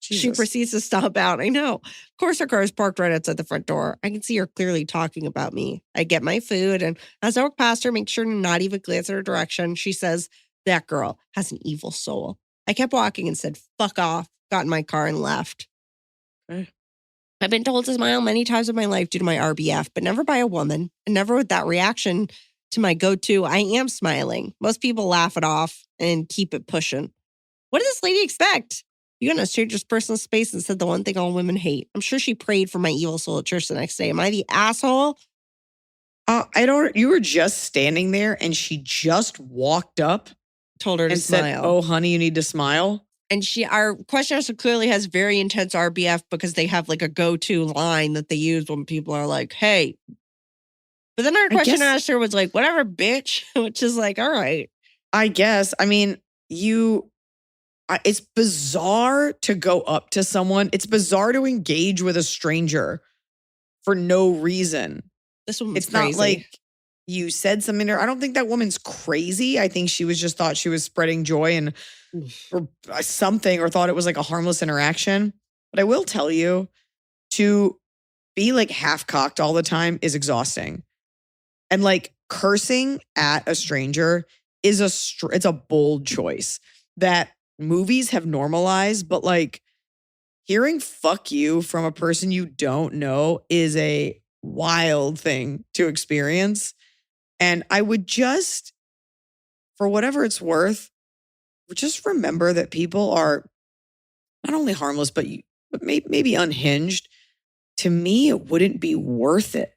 Jesus. She proceeds to stomp out. I know. Of course, her car is parked right outside the front door. I can see her clearly talking about me. I get my food, and as I walk past her, make sure to not even glance in her direction. She says, that girl has an evil soul. I kept walking and said, fuck off, got in my car and left. Okay. I've been told to smile many times in my life due to my RBF, but never by a woman, and never with that reaction to my go-to, I am smiling. Most people laugh it off and keep it pushing. What does this lady expect? You got in a stranger's personal space and said the one thing all women hate. I'm sure she prayed for my evil soul at church the next day. Am I the asshole? You were just standing there and she just walked up. Told her to smile. Said, oh, honey, you need to smile. And our question answer clearly has very intense RBF because they have like a go-to line that they use when people are like, hey. But then our question answer was like, whatever, bitch, which is like, all right. I guess. I mean, it's bizarre to go up to someone. It's bizarre to engage with a stranger for no reason. This woman's It's crazy. not like you said something to her. I don't think that woman's crazy. I think she was just thought she was spreading joy or something, or thought it was like a harmless interaction. But I will tell you, to be like half cocked all the time is exhausting. And like cursing at a stranger is it's a bold choice that movies have normalized, but like hearing fuck you from a person you don't know is a wild thing to experience. And I would just, for whatever it's worth, just remember that people are not only harmless, but maybe unhinged. To me, it wouldn't be worth it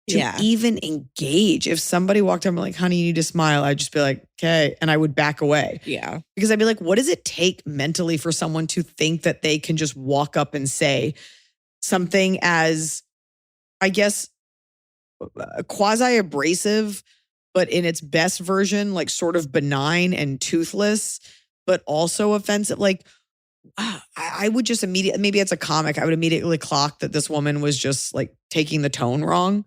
to even engage. If somebody walked up and like, honey, you need to smile, I'd just be like, okay. And I would back away. Yeah. Because I'd be like, what does it take mentally for someone to think that they can just walk up and say something as, I guess, quasi-abrasive, but in its best version, like sort of benign and toothless, but also offensive? Like, I would just immediately, maybe it's a comic, I would immediately clock that this woman was just like taking the tone wrong.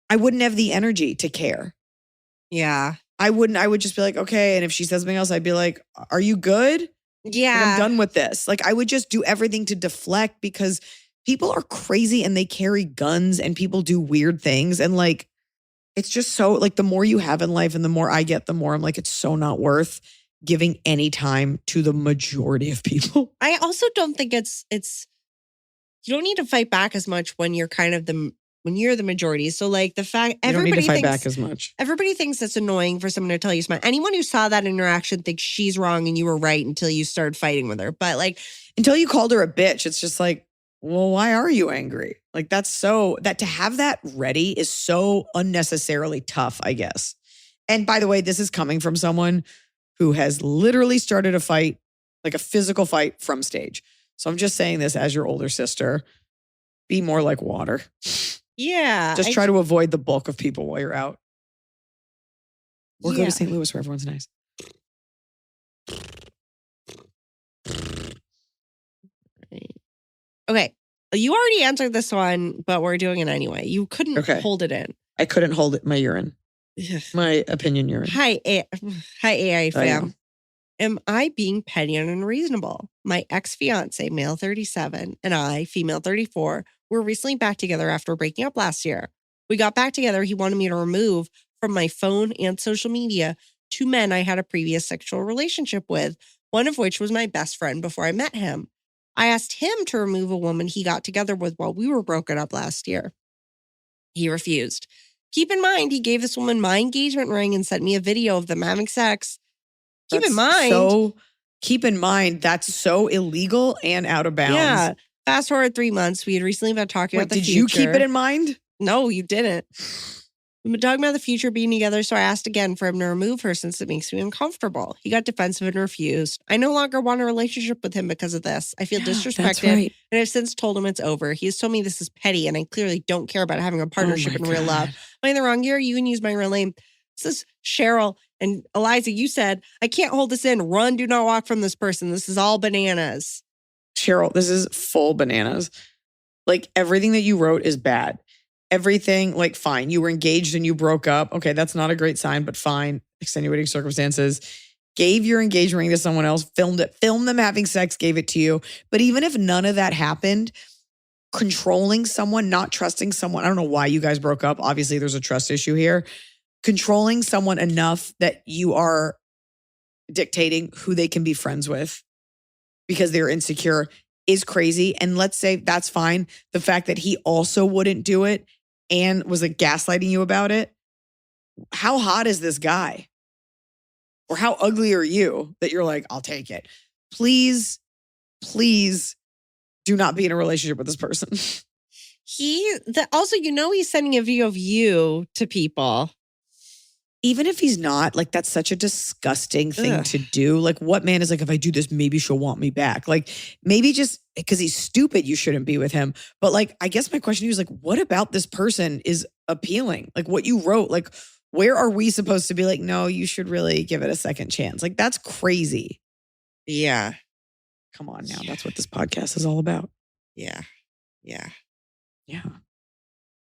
I wouldn't have the energy to care. Yeah. I wouldn't. I would just be like, okay. And if she says something else, I'd be like, are you good? Yeah. Like, I'm done with this. Like, I would just do everything to deflect because people are crazy and they carry guns and people do weird things. And like, it's just so like the more you have in life and the more I get, the more I'm like, it's so not worth giving any time to the majority of people. I also don't think it's you don't need to fight back as much when you're kind of when you're the majority. So like the fact everybody don't need to fight thinks, back as much. Everybody thinks it's annoying for someone to tell you smile. Anyone who saw that interaction thinks she's wrong and you were right until you started fighting with her. But like until you called her a bitch, it's just like, well, why are you angry? Like that's so that to have that ready is so unnecessarily tough, I guess. And by the way, this is coming from someone who has literally started a fight, like a physical fight from stage. So I'm just saying this as your older sister, be more like water. Yeah. Just try to avoid the bulk of people while you're out. Or go Yeah. to St. Louis where everyone's nice. Okay. You already answered this one, but we're doing it anyway. You couldn't hold it in. I couldn't hold it, my urine. My opinion urine. Hi, AI fam. Am I being petty and unreasonable? My ex-fiance, male 37, and I, female 34, were recently back together after breaking up last year. We got back together. He wanted me to remove from my phone and social media 2 men I had a previous sexual relationship with, one of which was my best friend before I met him. I asked him to remove a woman he got together with while we were broken up last year. He refused. Keep in mind, he gave this woman my engagement ring and sent me a video of them having sex. Keep in mind, that's so illegal and out of bounds. Yeah. Fast forward 3 months. We had recently been talking about the future. Did you keep it in mind? No, you didn't. We've been talking about the future being together, so I asked again for him to remove her since it makes me uncomfortable. He got defensive and refused. I no longer want a relationship with him because of this. I feel disrespected, and I've since told him it's over. He has told me this is petty, and I clearly don't care about having a partnership in real love. Am I in the wrong year? You can use my real name. This is Cheryl and Iliza. You said, I can't hold this in. Run, do not walk from this person. This is all bananas. Cheryl, this is full bananas. Like everything that you wrote is bad. Everything, like, fine. You were engaged and you broke up. Okay, that's not a great sign, but fine. Extenuating circumstances. Gave your engagement ring to someone else, filmed them having sex, gave it to you. But even if none of that happened, controlling someone, not trusting someone, I don't know why you guys broke up. Obviously, there's a trust issue here. Controlling someone enough that you are dictating who they can be friends with because they're insecure is crazy. And let's say that's fine. The fact that he also wouldn't do it and was like gaslighting you about it. How hot is this guy? Or how ugly are you that you're like, I'll take it. Please do not be in a relationship with this person. Also, he's sending a video of you to people. Even if he's not, like, that's such a disgusting thing to do. Like, what man is like, if I do this, maybe she'll want me back. Like, maybe just because he's stupid, you shouldn't be with him. But like, I guess my question to you is like, what about this person is appealing? Like what you wrote, like, where are we supposed to be like, no, you should really give it a second chance? Like, that's crazy. Yeah. Come on now. That's what this podcast is all about. Yeah.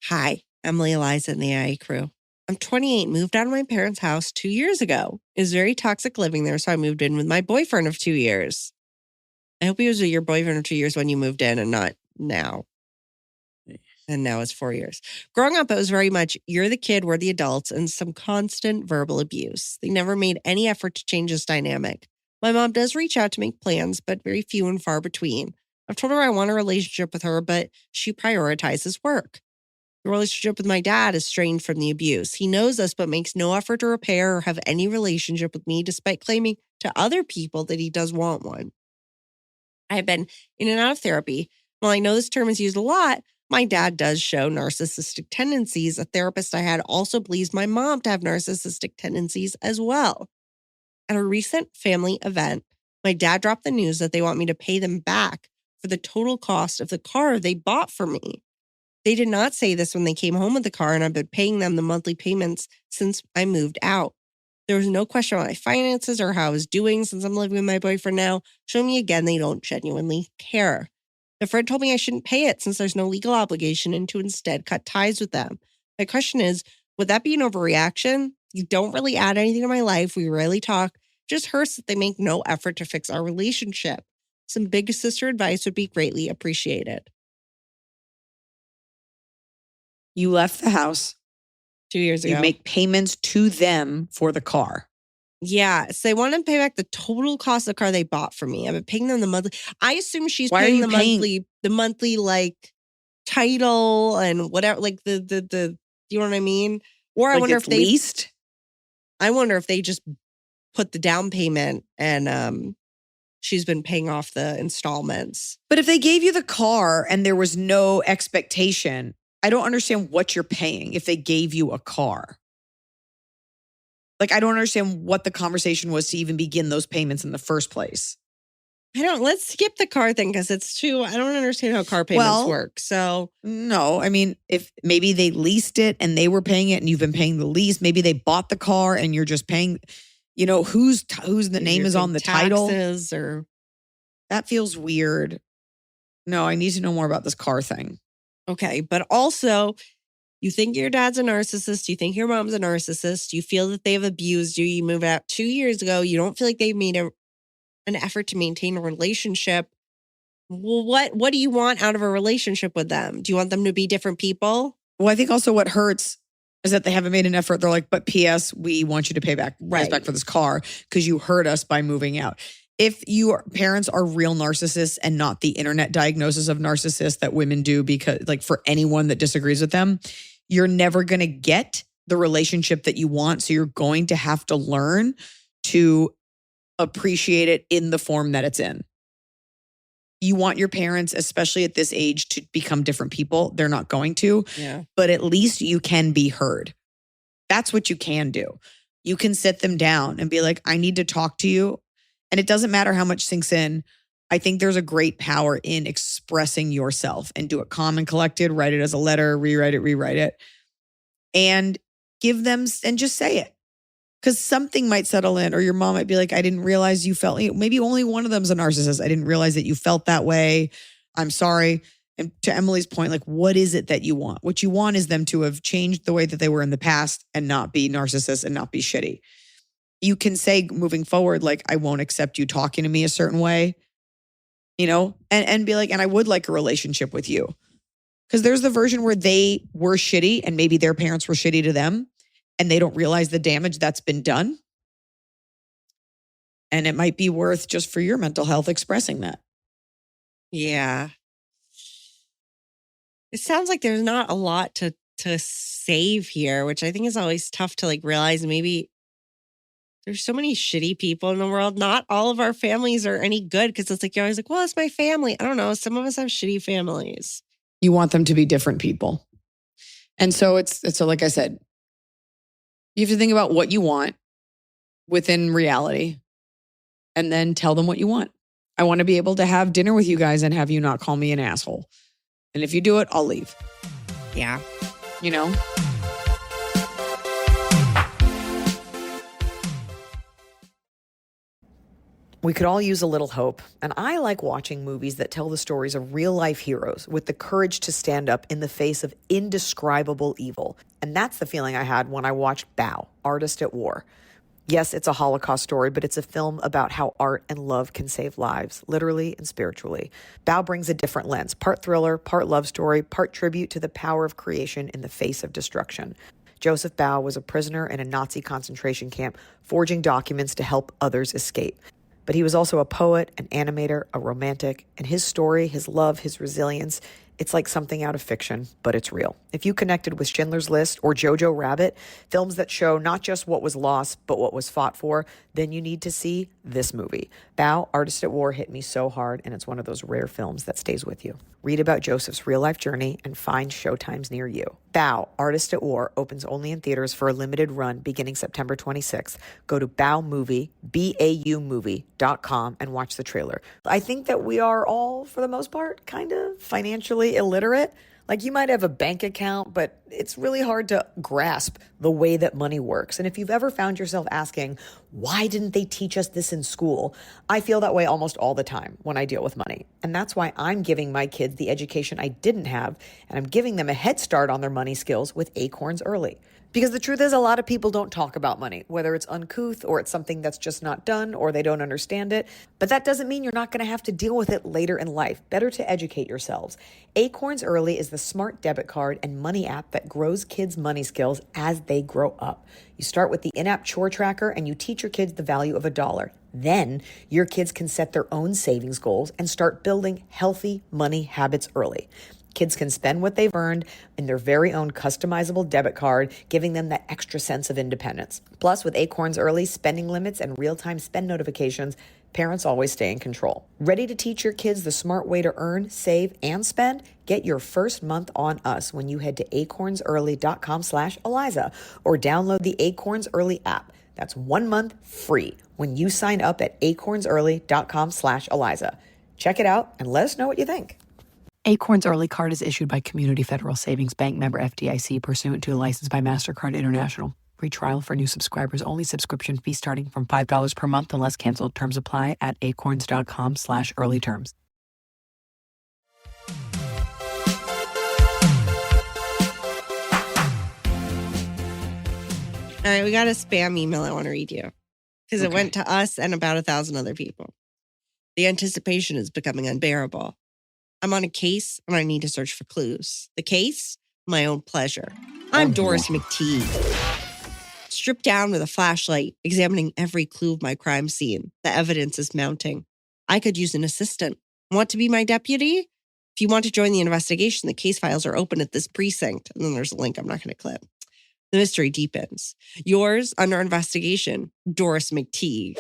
Hi, Emily, Iliza, and the AI crew. I'm 28, moved out of my parents' house 2 years ago. It was very toxic living there, so I moved in with my boyfriend of 2 years. I hope he was your boyfriend of 2 years when you moved in and not now. And now it's 4 years. Growing up, it was very much, you're the kid, we're the adults, and some constant verbal abuse. They never made any effort to change this dynamic. My mom does reach out to make plans, but very few and far between. I've told her I want a relationship with her, but she prioritizes work. The relationship with my dad is strained from the abuse. He knows us, but makes no effort to repair or have any relationship with me, despite claiming to other people that he does want one. I have been in and out of therapy. While I know this term is used a lot, my dad does show narcissistic tendencies, a therapist I had also believes my mom to have narcissistic tendencies as well. At a recent family event, my dad dropped the news that they want me to pay them back for the total cost of the car they bought for me. They did not say this when they came home with the car, and I've been paying them the monthly payments since I moved out. There was no question about my finances or how I was doing since I'm living with my boyfriend now. Show me again they don't genuinely care. The friend told me I shouldn't pay it since there's no legal obligation and to instead cut ties with them. My question is, would that be an overreaction? You don't really add anything to my life. We rarely talk. It just hurts that they make no effort to fix our relationship. Some big sister advice would be greatly appreciated. You left the house 2 years ago. You make payments to them for the car. Yeah. So they want to pay back the total cost of the car they bought for me. I've been paying them the monthly. I assume she's Why are paying you the monthly like title and whatever, like the you know what I mean? Or I Like wonder it's if they leased? I wonder if they just put the down payment and she's been paying off the installments. But if they gave you the car and there was no expectation, I don't understand what you're paying if they gave you a car. Like, I don't understand what the conversation was to even begin those payments in the first place. Let's skip the car thing because I don't understand how car payments work. So no, I mean, if maybe they leased it and they were paying it and you've been paying the lease, maybe they bought the car and you're just paying, who's the name is on the title. Or that feels weird. No, I need to know more about this car thing. Okay, but also, you think your dad's a narcissist. You think your mom's a narcissist. You feel that they've abused you. You moved out 2 years ago. You don't feel like they've made an effort to maintain a relationship. Well, what do you want out of a relationship with them? Do you want them to be different people? Well, I think also what hurts is that they haven't made an effort. They're like, but P.S., we want you to pay us back for this car because you hurt us by moving out. If your parents are real narcissists and not the internet diagnosis of narcissists that women do, because like for anyone that disagrees with them, you're never going to get the relationship that you want. So you're going to have to learn to appreciate it in the form that it's in. You want your parents, especially at this age, to become different people. They're not going to, but at least you can be heard. That's what you can do. You can sit them down and be like, I need to talk to you. And it doesn't matter how much sinks in. I think there's a great power in expressing yourself and do it calm and collected, write it as a letter, rewrite it, and give them and just say it. Because something might settle in, or your mom might be like, I didn't realize you felt, maybe only one of them's a narcissist. I didn't realize that you felt that way. I'm sorry. And to Emily's point, like, what is it that you want? What you want is them to have changed the way that they were in the past and not be narcissists and not be shitty. You can say moving forward, like, I won't accept you talking to me a certain way, and be like, and I would like a relationship with you. Because there's the version where they were shitty and maybe their parents were shitty to them and they don't realize the damage that's been done. And it might be worth just for your mental health expressing that. Yeah. It sounds like there's not a lot to save here, which I think is always tough to realize. Maybe there's so many shitty people in the world. Not all of our families are any good because it's like, you're always like, well, it's my family. I don't know. Some of us have shitty families. You want them to be different people. And so so like I said, you have to think about what you want within reality and then tell them what you want. I want to be able to have dinner with you guys and have you not call me an asshole. And if you do it, I'll leave. Yeah. We could all use a little hope, and I like watching movies that tell the stories of real-life heroes with the courage to stand up in the face of indescribable evil. And that's the feeling I had when I watched Bao, Artist at War. Yes, it's a Holocaust story, but it's a film about how art and love can save lives, literally and spiritually. Bao brings a different lens, part thriller, part love story, part tribute to the power of creation in the face of destruction. Joseph Bao was a prisoner in a Nazi concentration camp, forging documents to help others escape. But he was also a poet, an animator, a romantic, and his story, his love, his resilience, It's like something out of fiction, but it's real. If you connected with Schindler's List or Jojo Rabbit, films that show not just what was lost, but what was fought for, then you need to see this movie. Bao, Artist at War hit me so hard, and it's one of those rare films that stays with you. Read about Joseph's real-life journey and find showtimes near you. Bao, Artist at War opens only in theaters for a limited run beginning September 26th. Go to Baumovie, BAUmovie.com and watch the trailer. I think that we are all, for the most part, kind of financially illiterate. Like, you might have a bank account, but it's really hard to grasp the way that money works. And if you've ever found yourself asking, why didn't they teach us this in school? I feel that way almost all the time when I deal with money. And that's why I'm giving my kids the education I didn't have, and I'm giving them a head start on their money skills with Acorns Early. Because the truth is, a lot of people don't talk about money, whether it's uncouth or it's something that's just not done or they don't understand it. But that doesn't mean you're not going to have to deal with it later in life. Better to educate yourselves. Acorns Early is the smart debit card and money app that grows kids' money skills as they grow up. You start with the in-app chore tracker and you teach your kids the value of $1. Then your kids can set their own savings goals and start building healthy money habits early. Kids can spend what they've earned in their very own customizable debit card, giving them that extra sense of independence. Plus, with Acorns Early spending limits and real-time spend notifications, parents always stay in control. Ready to teach your kids the smart way to earn, save, and spend? Get your first month on us when you head to acornsearly.com/Iliza or download the Acorns Early app. That's 1 month free when you sign up at acornsearly.com/Iliza. Check it out and let us know what you think. Acorns Early Card is issued by Community Federal Savings Bank, member FDIC, pursuant to a license by MasterCard International. Free trial for new subscribers only. Subscription fee starting from $5 per month unless canceled. Terms apply at acorns.com/early terms. All right, we got a spam email I want to read you because it went to us and about 1,000 other people. The anticipation is becoming unbearable. I'm on a case and I need to search for clues. The case, my own pleasure. I'm Doris McTigue. Stripped down with a flashlight, examining every clue of my crime scene. The evidence is mounting. I could use an assistant. Want to be my deputy? If you want to join the investigation, the case files are open at this precinct. And then there's a link I'm not going to clip. The mystery deepens. Yours, under investigation, Doris McTigue.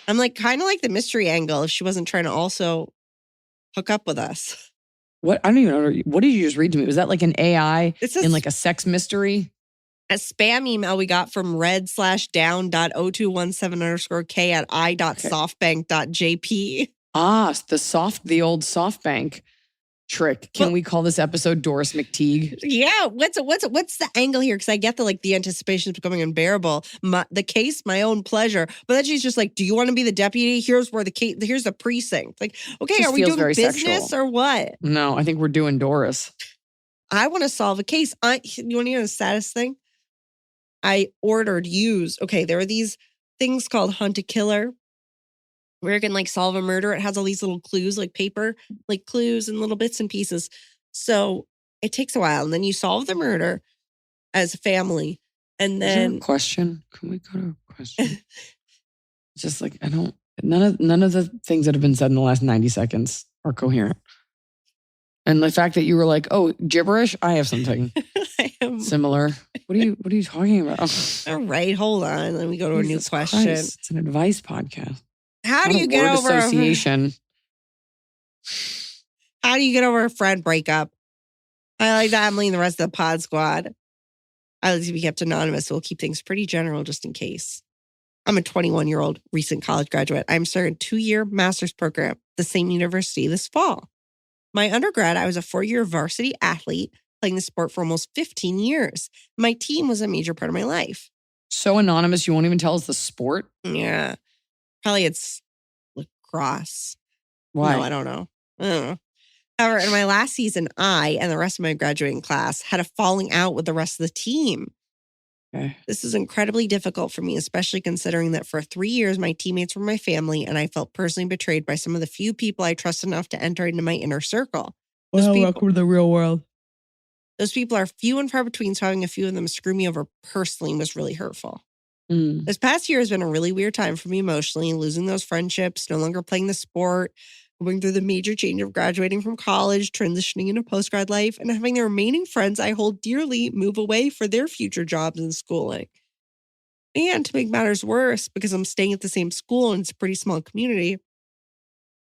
I'm kind of like the mystery angle if she wasn't trying to also hook up with us. What? I don't even know. What did you just read to me? Was that like an AI in like a sex mystery? A spam email we got from red/down.0217_k at i.softbank.jp. The old SoftBank trick. Can we call this episode Doris McTigue? Yeah. What's the angle here? Because I get the anticipation is becoming unbearable. The case, my own pleasure. But then she's just like, do you want to be the deputy? Here's where here's the precinct. Like, okay, are we doing business sexual. Or what? No, I think we're doing Doris. I want to solve a case. You want to hear the saddest thing? I ordered used. Okay, there are these things called Hunt a Killer, where you can solve a murder. It has all these little clues, like paper, like clues and little bits and pieces. So it takes a while. And then you solve the murder as a family. And then question. Can we go to a question? Just none of the things that have been said in the last 90 seconds are coherent. And the fact that you were like, oh, gibberish, I have something similar. What are you talking about? All right, hold on. Let me go to a new question. Christ, it's an advice podcast. How do you get over association? How do you get over a friend breakup? I like that. Emily and the rest of the pod squad. I like to be kept anonymous, so we'll keep things pretty general just in case. I'm a 21-year-old recent college graduate. I'm starting a 2-year master's program at the same university this fall. My undergrad, I was a 4-year varsity athlete, playing the sport for almost 15 years. My team was a major part of my life. So anonymous, you won't even tell us the sport? Yeah. Probably it's lacrosse. Why? No, I don't know. However, in my last season, I and the rest of my graduating class had a falling out with the rest of the team. Okay. This is incredibly difficult for me, especially considering that for 3 years, my teammates were my family, and I felt personally betrayed by some of the few people I trust enough to enter into my inner circle. Welcome to the real world. Those people are few and far between, so having a few of them screw me over personally was really hurtful. This past year has been a really weird time for me emotionally, losing those friendships, no longer playing the sport, going through the major change of graduating from college, transitioning into post-grad life, and having the remaining friends I hold dearly move away for their future jobs and schooling. And to make matters worse, because I'm staying at the same school and it's a pretty small community,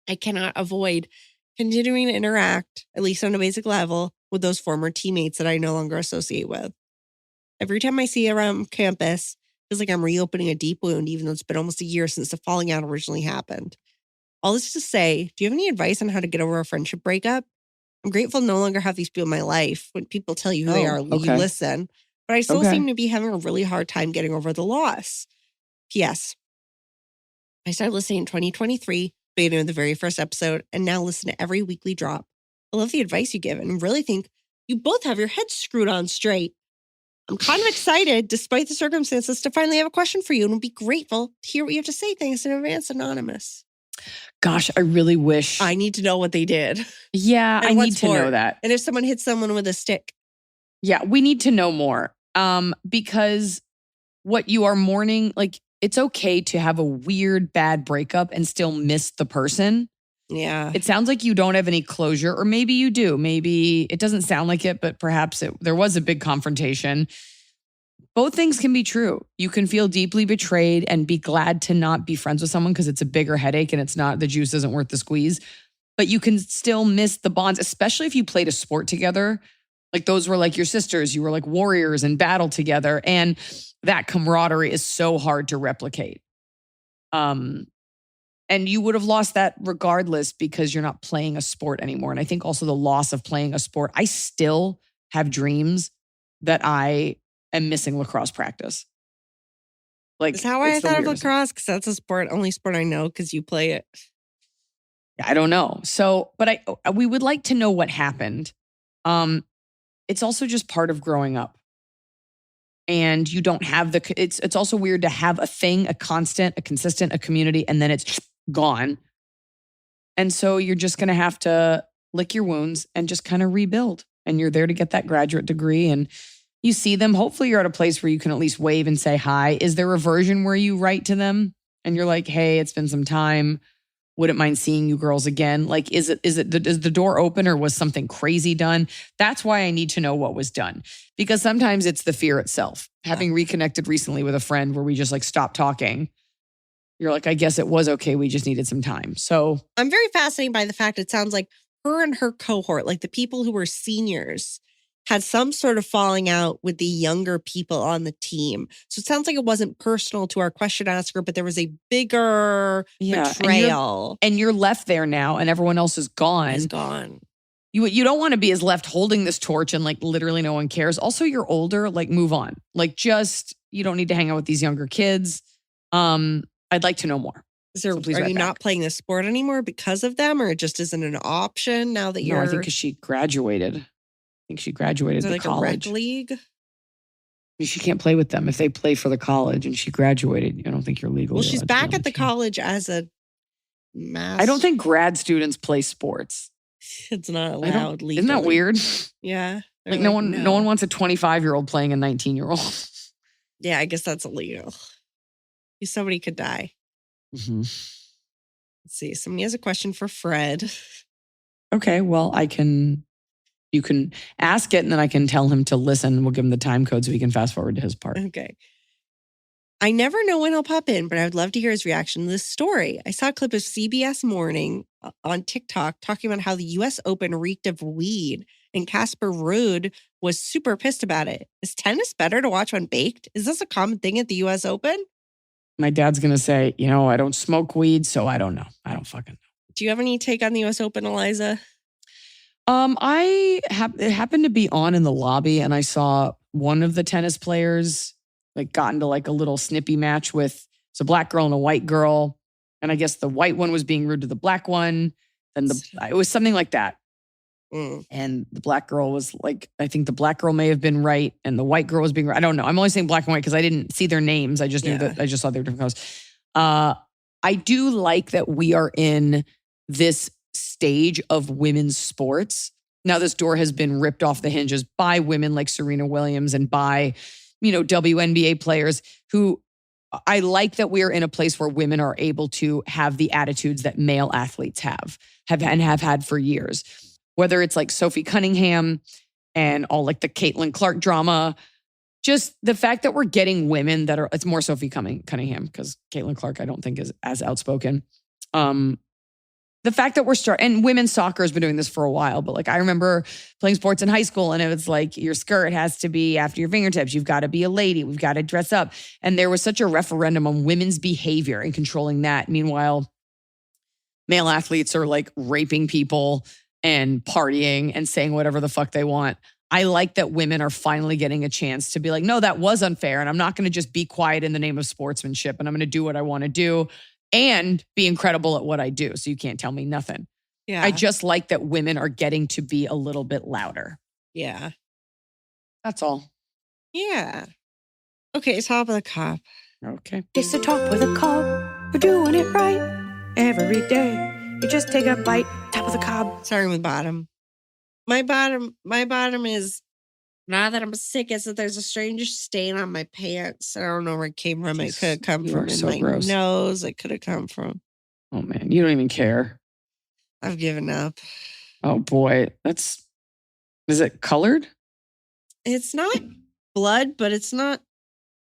I cannot avoid continuing to interact, at least on a basic level, with those former teammates that I no longer associate with. Every time I see around campus, it feels like I'm reopening a deep wound, even though it's been almost a year since the falling out originally happened. All this to say, do you have any advice on how to get over a friendship breakup? I'm grateful to no longer have these people in my life. When people tell you who they are, you listen. But I still seem to be having a really hard time getting over the loss. P.S. I started listening in 2023, beginning with the very first episode, and now listen to every weekly drop. I love the advice you give and really think you both have your heads screwed on straight. I'm kind of excited, despite the circumstances, to finally have a question for you and would be grateful to hear what you have to say. Thanks in advance, Anonymous. Gosh, I really wish. I need to know what they did. Yeah, I need to know that. And if someone hits someone with a stick. Yeah, we need to know more. Because what you are mourning, like, it's okay to have a weird, bad breakup and still miss the person. Yeah. It sounds like you don't have any closure, or maybe you do. Maybe it doesn't sound like it, but perhaps there was a big confrontation. Both things can be true. You can feel deeply betrayed and be glad to not be friends with someone because it's a bigger headache and it's not, the juice isn't worth the squeeze. But you can still miss the bonds, especially if you played a sport together. Like, those were like your sisters. You were like warriors in battle together. And that camaraderie is so hard to replicate. And you would have lost that regardless because you're not playing a sport anymore. And I think also the loss of playing a sport. I still have dreams that I am missing lacrosse practice. Like, that's how I thought of lacrosse, because that's a sport, only sport I know because you play it. I don't know. So, but we would like to know what happened. It's also just part of growing up. And you don't have it's also weird to have a thing, a constant, a consistent, a community, and then it's gone. And so you're just going to have to lick your wounds and just kind of rebuild. And you're there to get that graduate degree and you see them. Hopefully you're at a place where you can at least wave and say hi. Is there a version where you write to them and you're like, hey, it's been some time. Wouldn't mind seeing you girls again. Like, is the door open or was something crazy done? That's why I need to know what was done. Because sometimes it's the fear itself. Having reconnected recently with a friend where we just like stopped talking. You're like, I guess it was okay. We just needed some time. So I'm very fascinated by the fact it sounds like her and her cohort, like the people who were seniors, had some sort of falling out with the younger people on the team. So it sounds like it wasn't personal to our question asker, but there was a bigger betrayal. And you're left there now and everyone else is gone. Is gone. You don't want to be as left holding this torch and like literally no one cares. Also, you're older, like move on. Like, just, you don't need to hang out with these younger kids. I'd like to know more. Are you not playing this sport anymore because of them, or it just isn't an option now that you're... No, I think because she graduated. I think she graduated to like college. A rec league? I mean, she can't play with them. If they play for the college and she graduated, I don't think you're legal. Well, she's back at the college as a master. I don't think grad students play sports. It's not allowed legally. Isn't that weird? Yeah. Like no one wants a 25-year-old playing a 19-year-old. Yeah, I guess that's illegal. Somebody could die. Mm-hmm. Let's see. Somebody has a question for Fred. Okay, well, you can ask it and then I can tell him to listen. We'll give him the time code so he can fast forward to his part. Okay. I never know when he'll pop in, but I would love to hear his reaction to this story. I saw a clip of CBS Morning on TikTok talking about how the U.S. Open reeked of weed and Casper Ruud was super pissed about it. Is tennis better to watch when baked? Is this a common thing at the U.S. Open? My dad's going to say, I don't smoke weed, so I don't know. I don't fucking know. Do you have any take on the U.S. Open, Iliza? It happened to be on in the lobby and I saw one of the tennis players like got into like a little snippy match with a black girl and a white girl. And I guess the white one was being rude to the black one. And it was something like that. Mm. And the black girl was like, I think the black girl may have been right and the white girl was being right. I don't know. I'm only saying black and white because I didn't see their names. I just knew that I just saw their different colors. I do like that we are in this stage of women's sports. Now this door has been ripped off the hinges by women like Serena Williams and by, WNBA players who I like that we're in a place where women are able to have the attitudes that male athletes have had for years. Whether it's like Sophie Cunningham and all like the Caitlin Clark drama, just the fact that we're getting women that are, it's more Sophie Cunningham because Caitlin Clark I don't think is as outspoken. The fact that we're and women's soccer has been doing this for a while, but like I remember playing sports in high school and it was like your skirt has to be after your fingertips. You've got to be a lady. We've got to dress up. And there was such a referendum on women's behavior and controlling that. Meanwhile, male athletes are like raping people and partying and saying whatever the fuck they want. I like that women are finally getting a chance to be like, no, that was unfair. And I'm not going to just be quiet in the name of sportsmanship. And I'm going to do what I want to do and be incredible at what I do. So you can't tell me nothing. Yeah. I just like that women are getting to be a little bit louder. Yeah. That's all. Yeah. Okay, top of the cop. Okay. It's the top with a cob. We're doing it right every day. You just take a bite, top of the cob. Starting with bottom. My bottom is, now that I'm sick, is that there's a strange stain on my pants. I don't know where it came from. It could have come from my nose. It could have come from. Oh man, you don't even care. I've given up. Oh boy, is it colored? It's not blood, but it's not,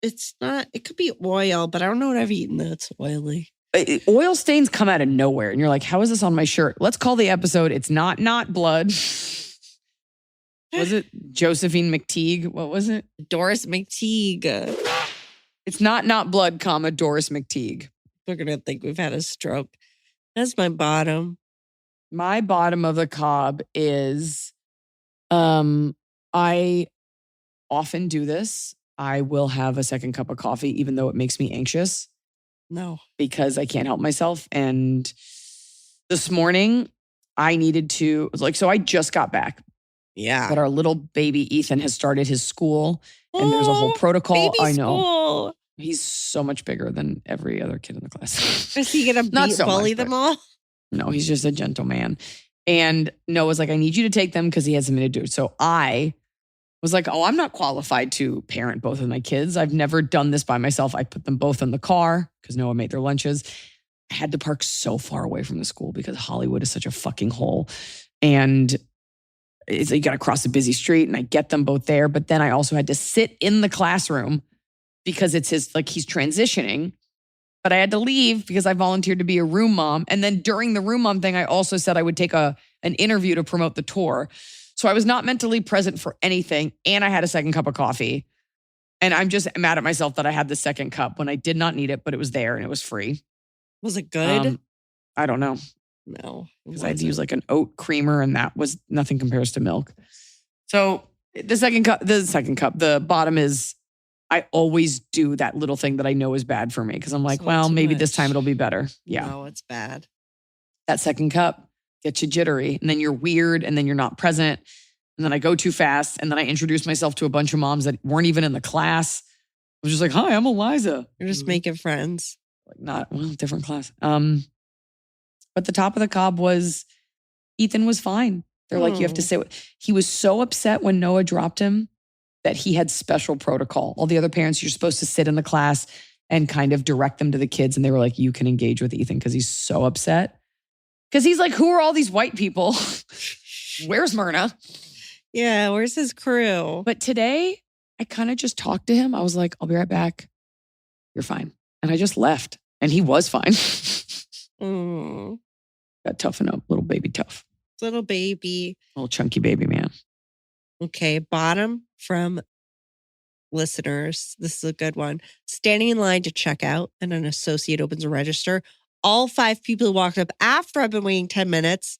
it could be oil, but I don't know what I've eaten that's oily. Oil stains come out of nowhere. And you're like, how is this on my shirt? Let's call the episode, It's Not Blood. Was it Josephine McTigue? What was it? Doris McTigue. It's not blood, Doris McTigue. We're going to think we've had a stroke. That's my bottom. My bottom of the cob is, I often do this. I will have a second cup of coffee, even though it makes me anxious. No. Because I can't help myself. And this morning I needed to, so I just got back. Yeah. But our little baby Ethan has started his school and there's a whole protocol. Baby I know. School. He's so much bigger than every other kid in the class. Is he going to bully them all? No, he's just a gentleman. And Noah's like, I need you to take them because he has something to do. So I was like, I'm not qualified to parent both of my kids. I've never done this by myself. I put them both in the car because Noah made their lunches. I had to park so far away from the school because Hollywood is such a fucking hole. And you got to cross a busy street and I get them both there. But then I also had to sit in the classroom because it's he's transitioning. But I had to leave because I volunteered to be a room mom. And then during the room mom thing, I also said I would take an interview to promote the tour. So I was not mentally present for anything. And I had a second cup of coffee. And I'm just mad at myself that I had the second cup when I did not need it, but it was there and it was free. Was it good? I don't know. No. Because I had to use like an oat creamer and that was nothing compares to milk. So the second cup, the bottom is I always do that little thing that I know is bad for me because I'm like, well, maybe this time it'll be better. Yeah. No, it's bad. That second cup gets you jittery and then you're weird and then you're not present. And then I go too fast and then I introduce myself to a bunch of moms that weren't even in the class. I was just like, hi, I'm Iliza. You're just making friends. Like different class. But the top of the cob was Ethan was fine. They're like, you have to say what he was so upset when Noah dropped him that he had special protocol. All the other parents, you're supposed to sit in the class and kind of direct them to the kids. And they were like, you can engage with Ethan because he's so upset. Because he's like, who are all these white people? Where's Myrna? Yeah, where's his crew? But today, I kind of just talked to him. I was like, I'll be right back. You're fine. And I just left. And he was fine. Got toughen up. Little baby tough. Little baby. Little chunky baby man. Okay, bottom from listeners. This is a good one. Standing in line to check out and an associate opens a register. All 5 people who walked up after I've been waiting 10 minutes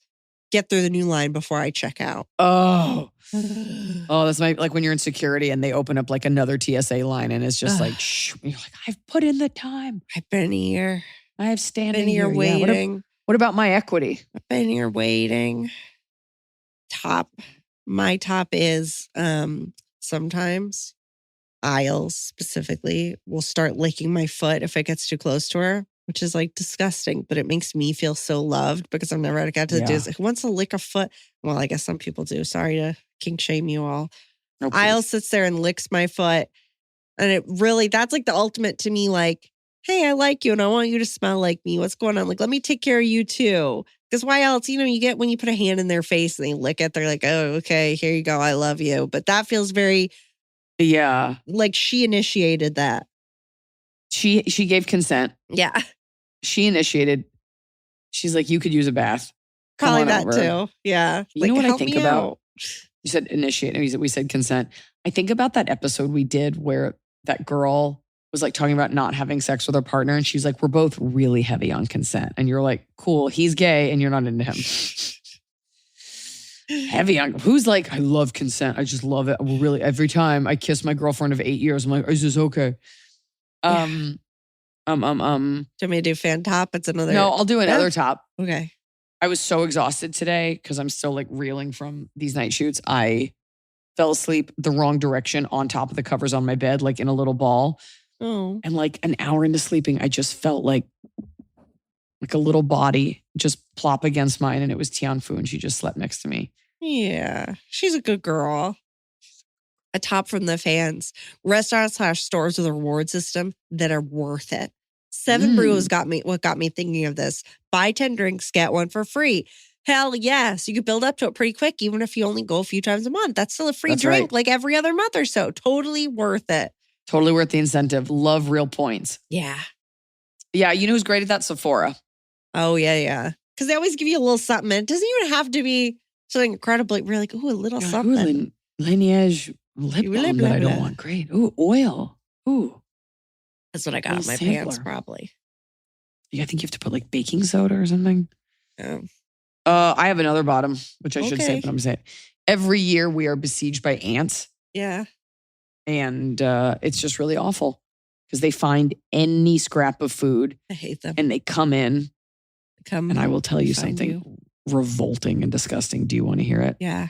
get through the new line before I check out. Oh, that's like when you're in security and they open up like another TSA line and it's just like, shh. You're like, I've put in the time. I've been here. I have standing been here waiting. Yeah, what about my equity? I've been here waiting. My top is sometimes Isles specifically will start licking my foot if it gets too close to her, which is like disgusting, but it makes me feel so loved because I've never got to do this. Who wants to lick a foot? Well, I guess some people do. Sorry to kink shame you all. No, Isles sits there and licks my foot. And it really, that's like the ultimate to me, like hey, I like you and I want you to smell like me. What's going on? Like, let me take care of you too. Because why else? You get when you put a hand in their face and they lick it, they're like, oh, okay, here you go. I love you. But that feels very, like she initiated that. She gave consent. Yeah. She initiated. She's like, you could use a bath. Probably that too. Yeah. You know what I think about? You said initiate. And we said consent. I think about that episode we did where that girl was like talking about not having sex with her partner. And she's like, we're both really heavy on consent. And you're like, cool, he's gay and you're not into him. Heavy on, who's like, I love consent. I just love it. Really, every time I kiss my girlfriend of 8 years, I'm like, is this okay? Do you want me to do fan top? It's another. No, I'll do another top. Okay. I was so exhausted today because I'm still like reeling from these night shoots. I fell asleep the wrong direction on top of the covers on my bed, like in a little ball. Oh. And like an hour into sleeping, I just felt like a little body just plop against mine. And it was Tianfu and she just slept next to me. Yeah. She's a good girl. A top from the fans. Restaurants/stores with a reward system that are worth it. 7 Brew got me thinking of this. Buy 10 drinks, get one for free. Hell yes. You could build up to it pretty quick, even if you only go a few times a month. That's still a free drink like every other month or so. Totally worth it. Totally worth the incentive. Love real points. Yeah. Yeah. You know who's great at that? Sephora. Oh, yeah. Because they always give you a little something. It doesn't even have to be something incredibly. We're like, ooh, a little something. Ooh, Lineage lip balm that I don't want. Great. Ooh, oil. Ooh. That's what I got on my pants, probably. Yeah, I think you have to put like baking soda or something. Yeah. I have another bottom, which I should say, but I'm saying every year we are besieged by ants. Yeah. And it's just really awful because they find any scrap of food. I hate them. And they come in. And I will tell you something revolting and disgusting. Do you want to hear it? Yeah.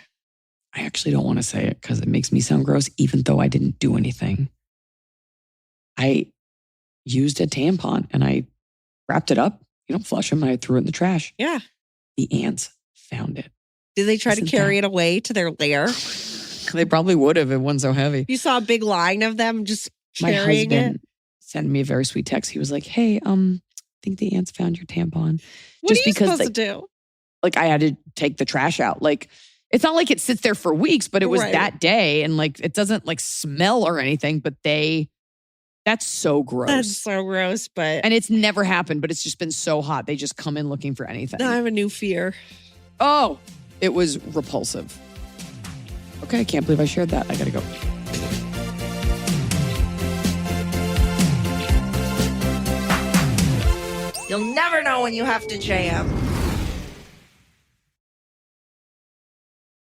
I actually don't want to say it because it makes me sound gross, even though I didn't do anything. I used a tampon and I wrapped it up. You don't flush them. And I threw it in the trash. Yeah. The ants found it. Did they try to carry it away to their lair? They probably would have. It wasn't so heavy. You saw a big line of them just My carrying husband it? sent me a very sweet text. He was like, hey, I think the ants found your tampon. What are you supposed to do? Like I had to take the trash out. Like it's not like it sits there for weeks, but it was that day. And like it doesn't like smell or anything, but that's so gross. That's so gross, but. And it's never happened, but it's just been so hot. They just come in looking for anything. Now I have a new fear. Oh, it was repulsive. Okay, I can't believe I shared that. I gotta go. You'll never know when you have to jam.